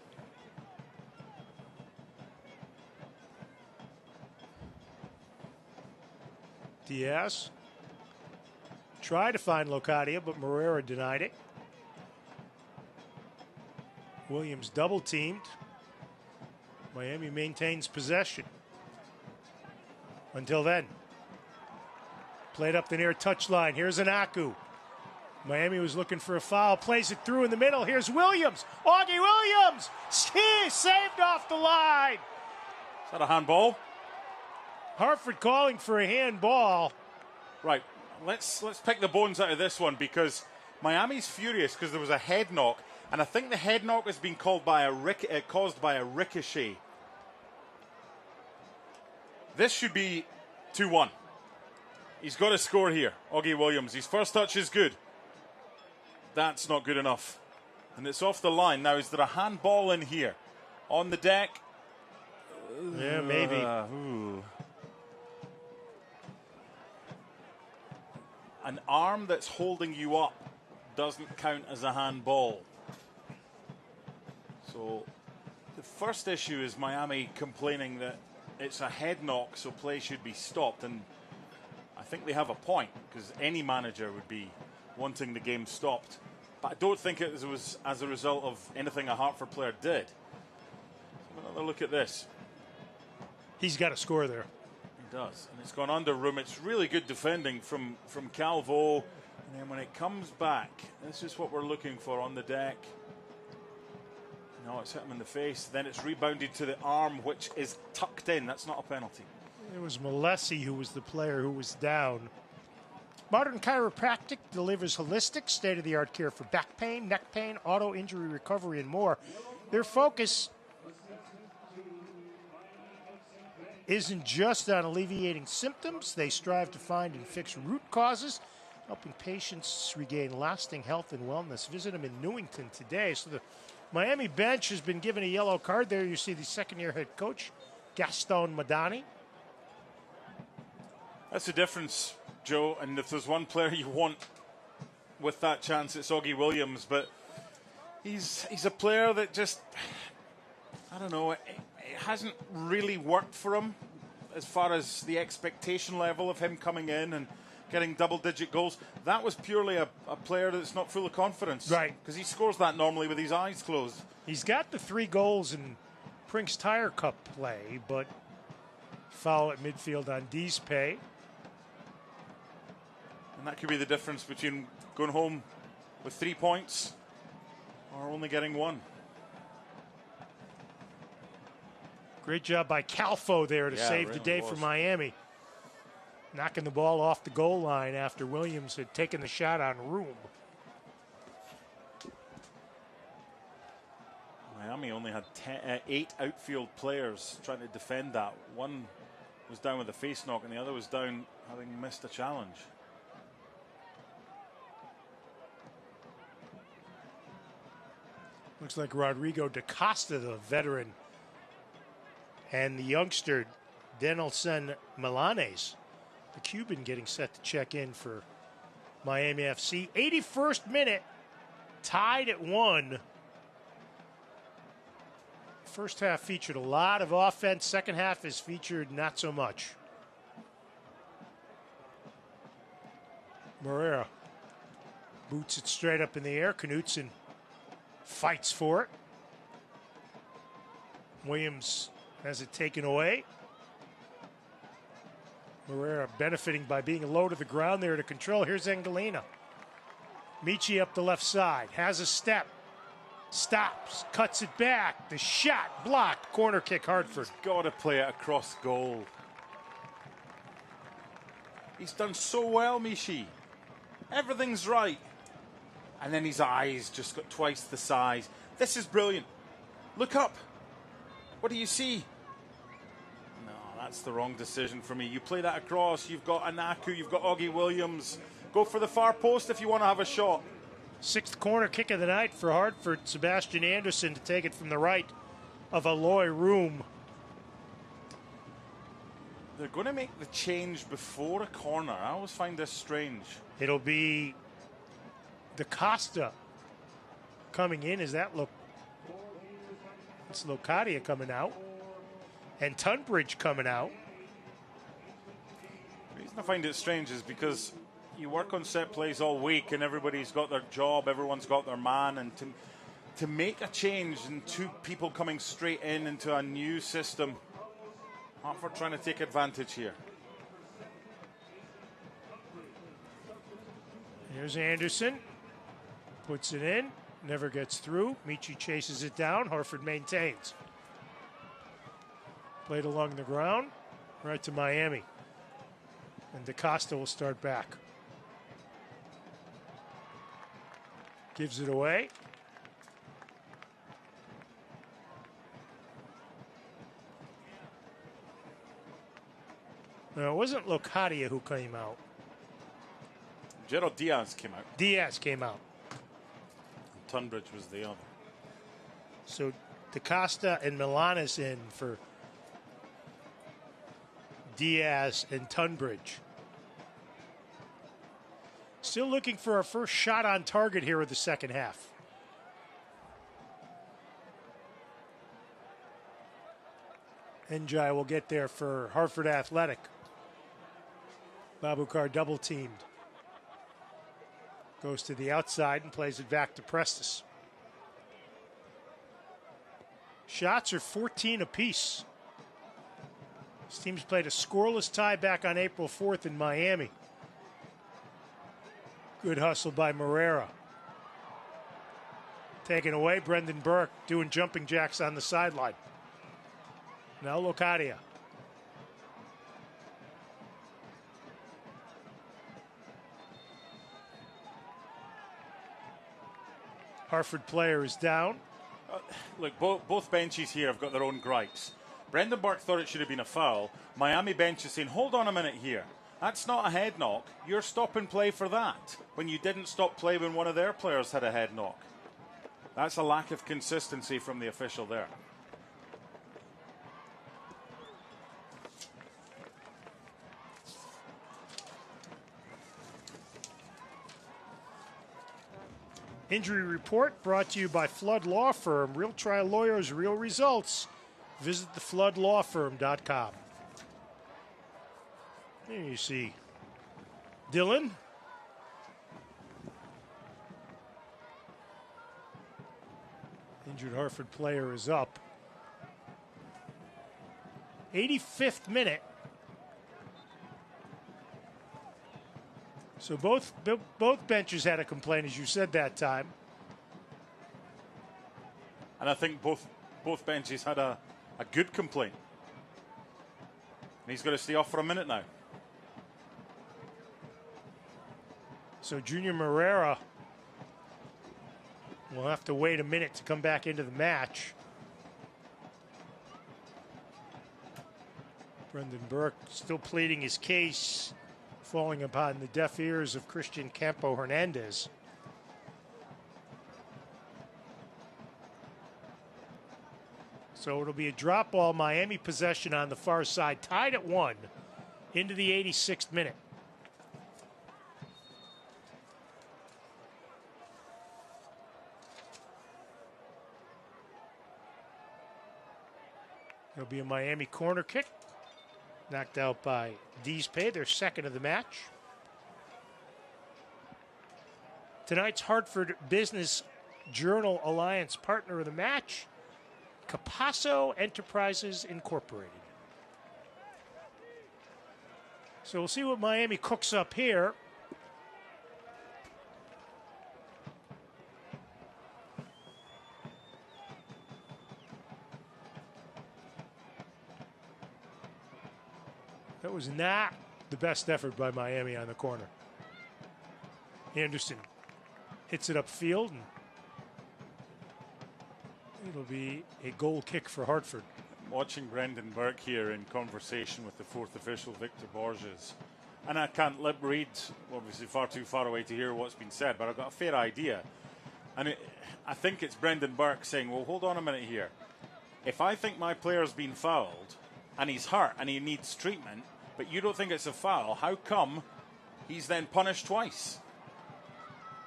Diaz tried to find Locadia, but Moreira denied it. Williams double-teamed. Miami maintains possession. Until then. Played up the near touchline. Here's Anaku. Miami was looking for a foul. Plays it through in the middle. Here's Williams. Augie Williams! Saved off the line. Is that a handball? Hartford calling for a handball. Right. Let's pick the bones out of this one because Miami's furious because there was a head knock, and I think the head knock has been caused by a ricochet. This should be 2-1. He's got to score here, Augie Williams. His first touch is good. That's not good enough. And it's off the line. Now, is there a handball in here? On the deck? Yeah, maybe. An arm that's holding you up doesn't count as a handball. So the first issue is Miami complaining that it's a head knock, so play should be stopped. And I think they have a point because any manager would be wanting the game stopped. But I don't think it was as a result of anything a Hartford player did. So another look at this. He's got to score there. He does. And it's gone under room. It's really good defending from Calvo. And then when it comes back, this is what we're looking for on the deck. No, it's hit him in the face. Then it's rebounded to the arm, which is tucked in. That's not a penalty. It was Milesi who was the player who was down. Modern Chiropractic delivers holistic, state-of-the-art care for back pain, neck pain, auto injury recovery, and more. Their focus isn't just on alleviating symptoms. They strive to find and fix root causes, helping patients regain lasting health and wellness. Visit them in Newington today. So the Miami bench has been given a yellow card. There you see the second-year head coach, Gaston Madani. That's the difference, Joe. And if there's one player you want with that chance, it's Augie Williams. But he's a player that just, I don't know, it hasn't really worked for him as far as the expectation level of him coming in and getting double-digit goals. That was purely a player that's not full of confidence. Right. Because he scores that normally with his eyes closed. He's got the 3 goals in Prinks Tire Cup play, but foul at midfield on Deespe. And that could be the difference between going home with 3 points or only getting 1. Great job by Calfo there to save really the day for Miami. Knocking the ball off the goal line after Williams had taken the shot on Room. Miami only had 8 outfield players trying to defend that. 1 was down with a face knock, and the other was down having missed a challenge. Looks like Rodrigo da Costa, the veteran, and the youngster Denelson Milanes, the Cuban, getting set to check in for Miami FC. 81st minute, tied at 1. First half featured a lot of offense. Second half is featured not so much. Moreira boots it straight up in the air. Knutson fights for it. Williams has it taken away. Moreira benefiting by being low to the ground there to control. Here's Engelina. Michi up the left side. Has a step. Stops. Cuts it back. The shot blocked. Corner kick, Hartford. He's got to play it across goal. He's done so well, Michi. Everything's right. And then his eyes just got twice the size. This is brilliant. Look up. What do you see? No, that's the wrong decision for me. You play that across. You've got Anaku. You've got Augie Williams. Go for the far post if you want to have a shot. 6th corner kick of the night for Hartford. Sebastian Anderson to take it from the right of Aloy Room. They're going to make the change before a corner. I always find this strange. It'll be Da Costa coming in. Is that it's Locadia coming out, and Tunbridge coming out. The reason I find it strange is because you work on set plays all week and everybody's got their job, everyone's got their man, and to make a change and 2 people coming straight into a new system, Hartford trying to take advantage here. Here's Anderson. Puts it in. Never gets through. Michi chases it down. Hartford maintains. Played along the ground. Right to Miami. And Da Costa will start back. Gives it away. No, it wasn't Locadia who came out. Gerald Diaz came out. Diaz came out. Tunbridge was the other. So Da Costa and Milanes in for Diaz and Tunbridge. Still looking for our first shot on target here in the second half. Njai will get there for Hartford Athletic. Babukar double teamed. Goes to the outside and plays it back to Prestis. Shots are 14 apiece. This team's played a scoreless tie back on April 4th in Miami. Good hustle by Moreira. Taken away, Brendan Burke doing jumping jacks on the sideline. Now Locadia. Hartford player is down. Look, both benches here have got their own gripes. Brendan Burke thought it should have been a foul. Miami bench is saying, hold on a minute here. That's not a head knock. You're stop and play for that when you didn't stop play when one of their players had a head knock. That's a lack of consistency from the official there. Injury report brought to you by Flood Law Firm. Real trial lawyers, real results. Visit thefloodlawfirm.com. Here you see Dylan. Injured Hartford player is up. 85th minute. So both benches had a complaint, as you said that time. And I think both benches had a good complaint. And he's got to stay off for a minute now. So Junior Moreira will have to wait a minute to come back into the match. Brendan Burke still pleading his case, falling upon the deaf ears of Christian Campo Hernandez. So it'll be a drop ball, Miami possession on the far side, tied at 1 into the 86th minute. It'll be a Miami corner kick, knocked out by Deespay, their second of the match. Tonight's Hartford Business Journal Alliance partner of the match, Capasso Enterprises Incorporated. So we'll see what Miami cooks up here. That was not the best effort by Miami on the corner. Anderson hits it upfield, and it'll be a goal kick for Hartford. Watching Brendan Burke here in conversation with the fourth official, Victor Borges. And I can't lip read, obviously far too far away to hear what's been said, but I've got a fair idea. And I think it's Brendan Burke saying, well, hold on a minute here. If I think my player's been fouled and he's hurt and he needs treatment, but you don't think it's a foul, how come he's then punished twice?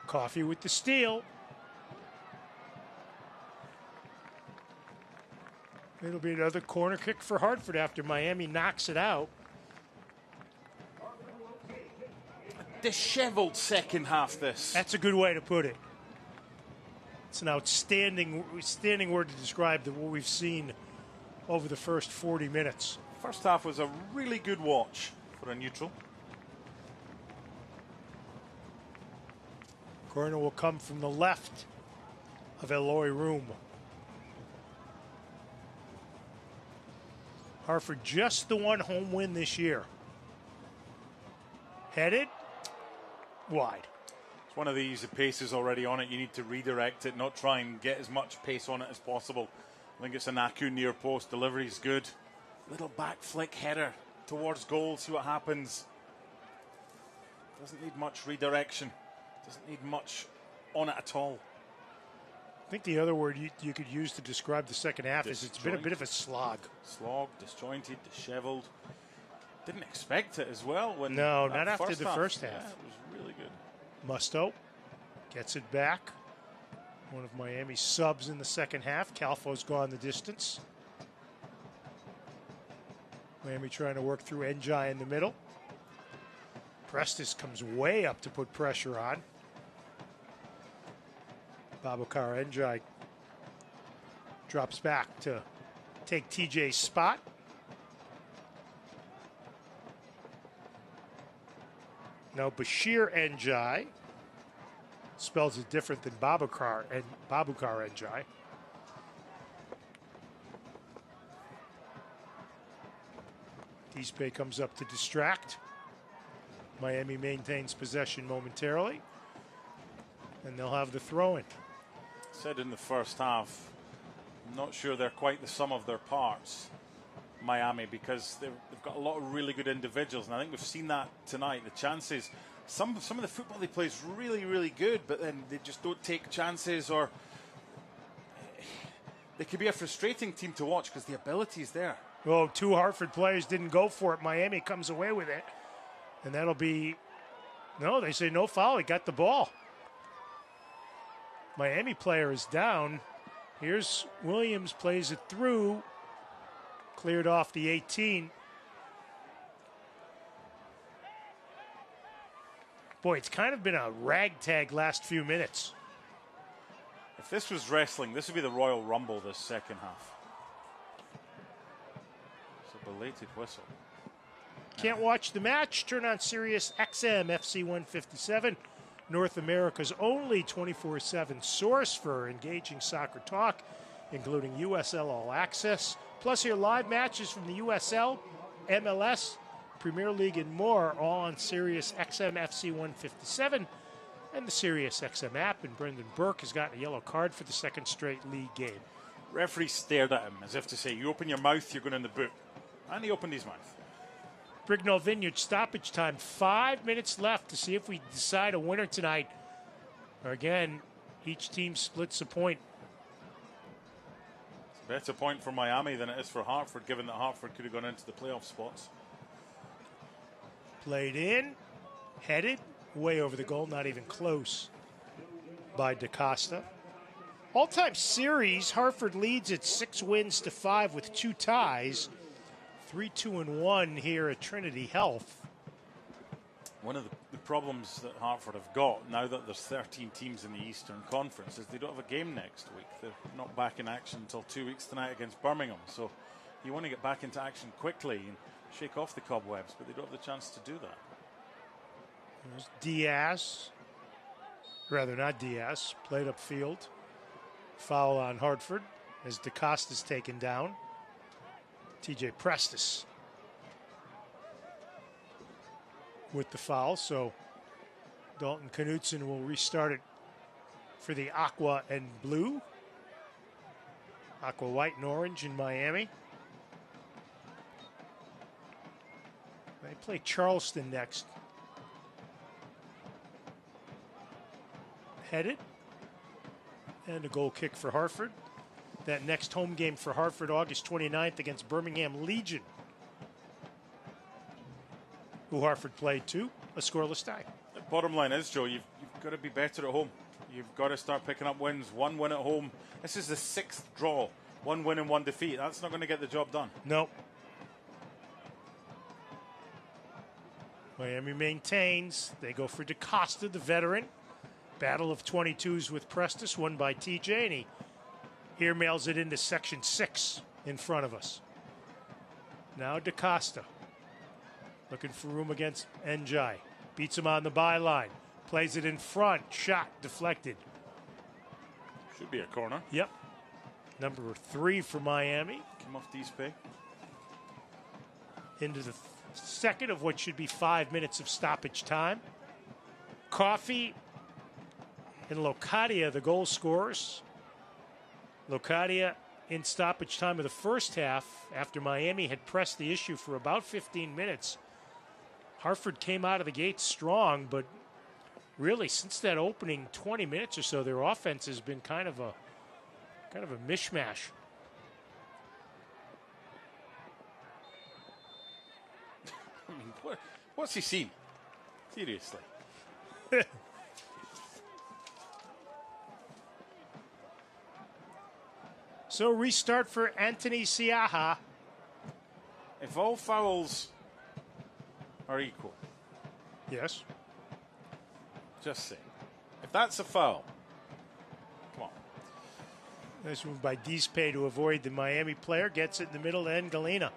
Coffee with the steal. It'll be another corner kick for Hartford after Miami knocks it out. Disheveled second half, this. That's a good way to put it. It's an outstanding word to describe what we've seen over the first 40 minutes. First half was a really good watch for a neutral. Corner will come from the left of Eloy Room. Hartford just the one home win this year. Headed wide. It's one of these, the pace is already on it. You need to redirect it, not try and get as much pace on it as possible. I think it's a Naku near post. Delivery's good. Little back flick header towards goal. See what happens. Doesn't need much redirection. Doesn't need much on it at all. I think the other word you could use to describe the second half is it's been a bit of a slog. Slog, disjointed, disheveled. Didn't expect it as well. No, not after the first half. Yeah, it was really good. Musto gets it back. One of Miami's subs in the second half. Calfo's gone the distance. Miami trying to work through Njai in the middle. Prestis comes way up to put pressure on. Babacar Njai drops back to take TJ's spot. Now Bashir Njai spells it different than Babacar Njai. Deespay comes up to distract. Miami maintains possession momentarily, and they'll have the throw-in. Said in the first half, I'm not sure they're quite the sum of their parts, Miami, because they've got a lot of really good individuals, and I think we've seen that tonight. The chances, some of the football they play is really, really good, but then they just don't take chances, or they could be a frustrating team to watch because the ability is there. Well, two Hartford players didn't go for it. Miami comes away with it, and that'll be, no, they say no foul. He got the ball. Miami player is down. Here's Williams, plays it through. Cleared off the 18. Boy, it's kind of been a ragtag last few minutes. If this was wrestling, this would be the Royal Rumble this second half. It's a belated whistle. Can't watch the match? Turn on Sirius XM FC 157. North America's only 24/7 source for engaging soccer talk, including USL All Access. Plus, hear live matches from the USL, MLS, Premier League, and more, all on Sirius XM FC 157 and the Sirius XM app. And Brendan Burke has gotten a yellow card for the second straight league game. Referee stared at him as if to say, you open your mouth, you're going in the boot. And he opened his mouth. Brignall Vineyard stoppage time. 5 minutes left to see if we decide a winner tonight. Or again, each team splits a point. It's a better point for Miami than it is for Hartford, given that Hartford could have gone into the playoff spots. Played in, headed, way over the goal, not even close by DaCosta. All-time series, Hartford leads at 6 wins to 5 with 2 ties. 3-2-1 here at Trinity Health. One of the problems that Hartford have got now that there's 13 teams in the Eastern Conference is they don't have a game next week. They're not back in action until 2 weeks tonight against Birmingham. So you want to get back into action quickly and shake off the cobwebs, but they don't have the chance to do that. There's Diaz, rather not Diaz, played upfield. Foul on Hartford as DaCosta's taken down. TJ Prestis with the foul, so Dalton Knutson will restart it for the Aqua and Blue. Aqua White and Orange in Miami. They play Charleston next. Headed. And a goal kick for Hartford. That next home game for Hartford, August 29th against Birmingham Legion, who Hartford played to, a scoreless tie. The bottom line is, Joe, you've got to be better at home. You've got to start picking up wins. 1 win at home. This is the 6th draw. 1 win and 1 defeat. That's not going to get the job done. No. Miami maintains. They go for DaCosta, the veteran. Battle of 22s with Prestis, won by TJ, and he here mails it into section 6 in front of us. Now DaCosta looking for room against Njai. Beats him on the byline. Plays it in front. Shot deflected. Should be a corner. Yep. Number 3 for Miami. Came off Deespe. Into the second of what should be 5 minutes of stoppage time. Coffey and Locadia, the goal scorers. Locadia in stoppage time of the first half after Miami had pressed the issue for about 15 minutes. Hartford came out of the gate strong, but really since that opening 20 minutes or so, their offense has been kind of a mishmash. I mean, what's he seen? Seriously. So restart for Anthony Siaha. If all fouls are equal. Yes. Just saying. If that's a foul, come on. Nice move by Deespe to avoid the Miami player. Gets it in the middle to Galena.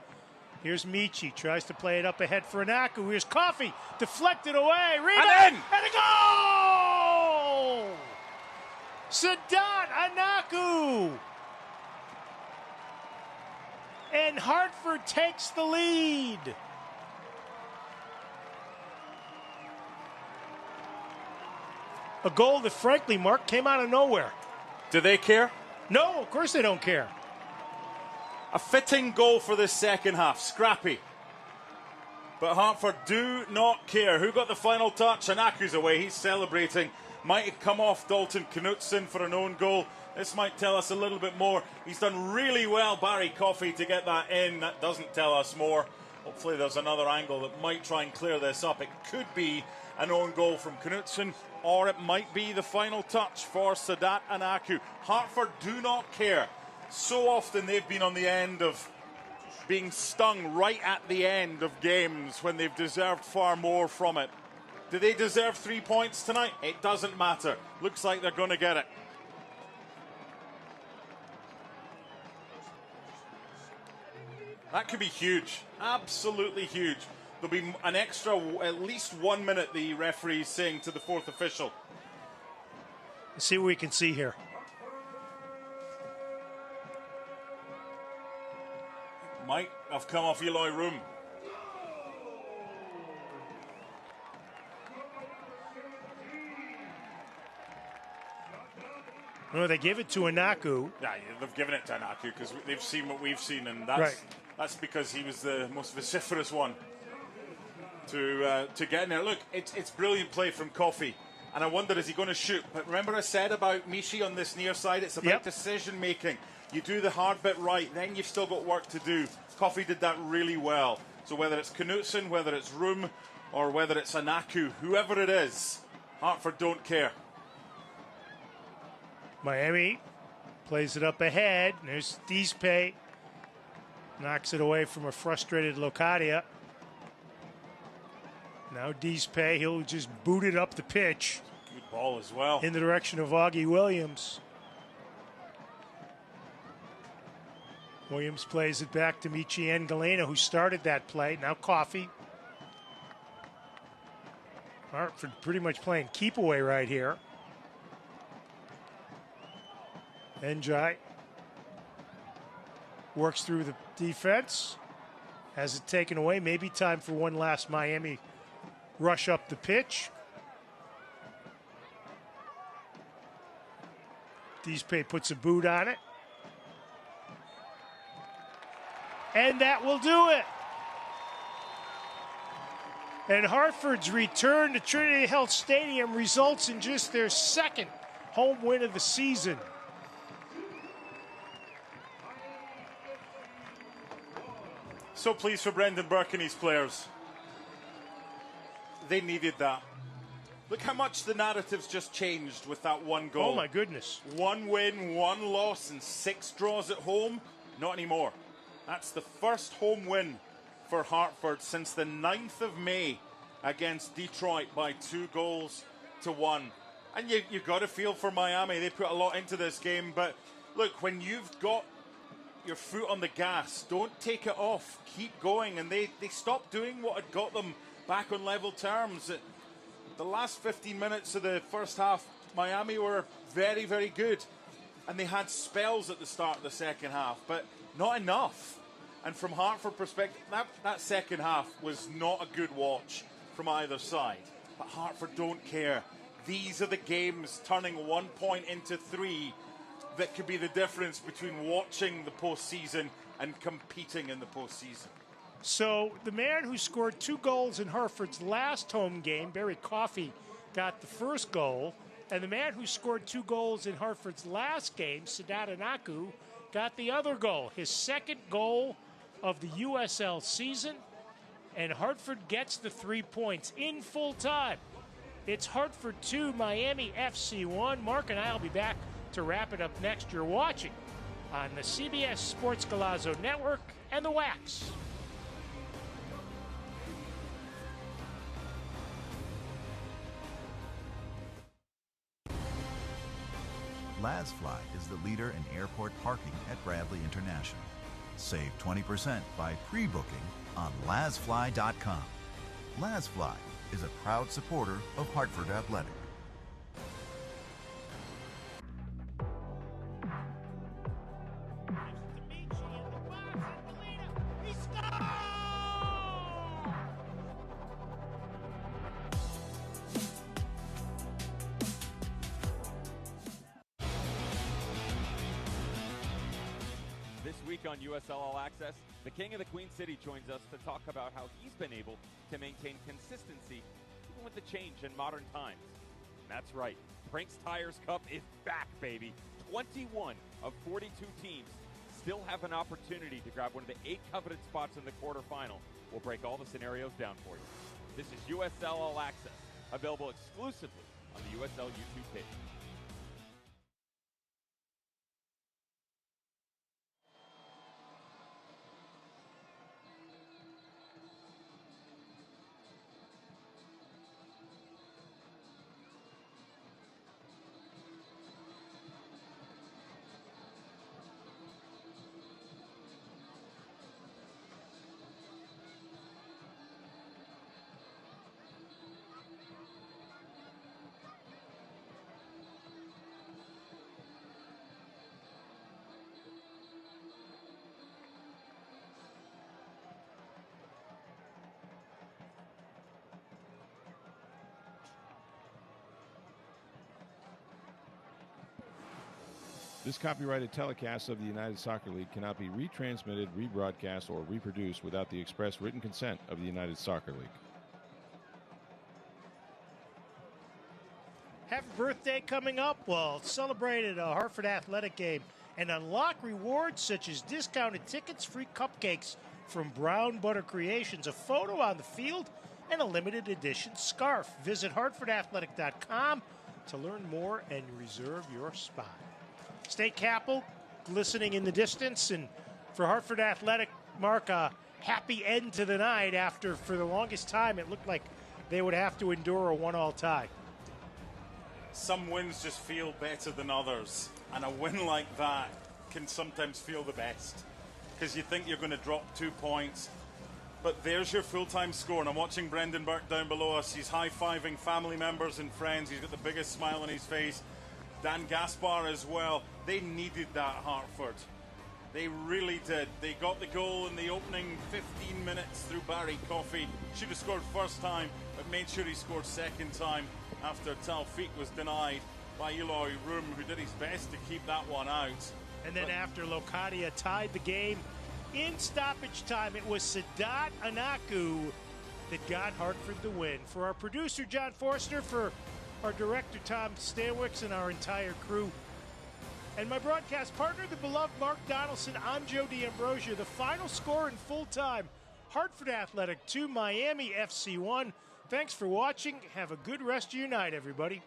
Here's Michi. Tries to play it up ahead for Anaku. Here's Coffey. Deflected away. Rebound. And in. And a goal! Sadat Anaku. And Hartford takes the lead. A goal that, frankly, Mark, came out of nowhere. Do they care? No, of course they don't care. A fitting goal for this second half. Scrappy. But Hartford do not care. Who got the final touch? Anaku's away. He's celebrating. Might have come off Dalton Knutson for an own goal. This might tell us a little bit more. He's done really well, Barry Coffey, to get that in. That doesn't tell us more. Hopefully there's another angle that might try and clear this up. It could be an own goal from Knutson, or it might be the final touch for Sadat Anaku. Hartford do not care. So often they've been on the end of being stung right at the end of games when they've deserved far more from it. Do they deserve 3 points tonight? It doesn't matter. Looks like they're going to get it. That could be huge. Absolutely huge. There'll be an extra, at least 1 minute, the referee's saying to the fourth official. Let's see what we can see here. Might have come off Eloy Room. No, they gave it to Anaku. Yeah, they've given it to Anaku because they've seen what we've seen, and that's right. That's because he was the most vociferous one to get in there. Look, it's brilliant play from Coffey. And I wondered, is he going to shoot? But remember I said about Mishi on this near side? It's about decision making. You do the hard bit right, then you've still got work to do. Coffey did that really well. So whether it's Knutson, whether it's Room, or whether it's Anaku, whoever it is, Hartford don't care. Miami plays it up ahead. There's Dispe. Knocks it away from a frustrated Locadia. Now Dispe, he'll just boot it up the pitch. Good ball as well. In the direction of Augie Williams. Williams plays it back to Michien Galena, who started that play. Now Coffey. Hartford pretty much playing keep away right here. Njai works through the defense. Has it taken away. Maybe time for one last Miami rush up the pitch. Dispe puts a boot on it. And that will do it. And Hartford's return to Trinity Health Stadium results in just their second home win of the season. So pleased for Brendan Burke and his players. They needed that. Look how much the narrative's just changed with that one goal. Oh, my goodness. 1 win, 1 loss, and 6 draws at home. Not anymore. That's the first home win for Hartford since the 9th of May against Detroit by 2-1. And you've got to feel for Miami. They put a lot into this game. But look, when you've got your foot on the gas, don't take it off. Keep going. And they stopped doing what had got them back on level terms. The last 15 minutes of the first half, Miami were very, very good. And they had spells at the start of the second half, but not enough. And from Hartford perspective, that second half was not a good watch from either side. But Hartford don't care. These are the games, turning 1 point into 3, that could be the difference between watching the postseason and competing in the postseason. So the man who scored 2 goals in Hartford's last home game, Barry Coffey, got the first goal. And the man who scored 2 goals in Hartford's last game, Sadat Anaku, got the other goal, his second goal of the USL season. And Hartford gets the 3 points in full time. It's Hartford 2, Miami FC 1. Mark and I will be back to wrap it up next. You're watching on the CBS Sports Golazo Network and the Wax. LazFly is the leader in airport parking at Bradley International. Save 20% by pre-booking on lazfly.com. LazFly is a proud supporter of Hartford Athletic. This week on USL All Access, the King of the Queen City joins us to talk about how he's been able to maintain consistency even with the change in modern times. And that's right, Brinks Tires Cup is back, baby. 21 of 42 teams still have an opportunity to grab one of the 8 coveted spots in the quarterfinal. We'll break all the scenarios down for you. This is USL All Access, available exclusively on the USL YouTube page. This copyrighted telecast of the United Soccer League cannot be retransmitted, rebroadcast, or reproduced without the express written consent of the United Soccer League. Have a birthday coming up? Well, celebrate at a Hartford Athletic game and unlock rewards such as discounted tickets, free cupcakes from Brown Butter Creations, a photo on the field, and a limited edition scarf. Visit hartfordathletic.com to learn more and reserve your spot. State Capitol glistening in the distance, and for Hartford Athletic, mark a happy end to the night after, for the longest time, it looked like they would have to endure a 1-1 tie. Some wins just feel better than others, and a win like that can sometimes feel the best because you think you're going to drop 2 points. But there's your full-time score, and I'm watching Brendan Burke down below us. He's high-fiving family members and friends. He's got the biggest smile on his face. Dan Gaspar as well. They needed that, Hartford. They really did. They got the goal in the opening 15 minutes through Barry Coffey. Should have scored first time, but made sure he scored second time after Taufik was denied by Eloy Room, who did his best to keep that one out. And then after Locadia tied the game in stoppage time, it was Sadat Anaku that got Hartford the win. For our producer, John Forster, for our director, Tom Stanwicks, and our entire crew, and my broadcast partner, the beloved Mark Donaldson, I'm Joe D'Ambrosio. The final score in full time, Hartford Athletic 2, Miami FC 1. Thanks for watching. Have a good rest of your night, everybody.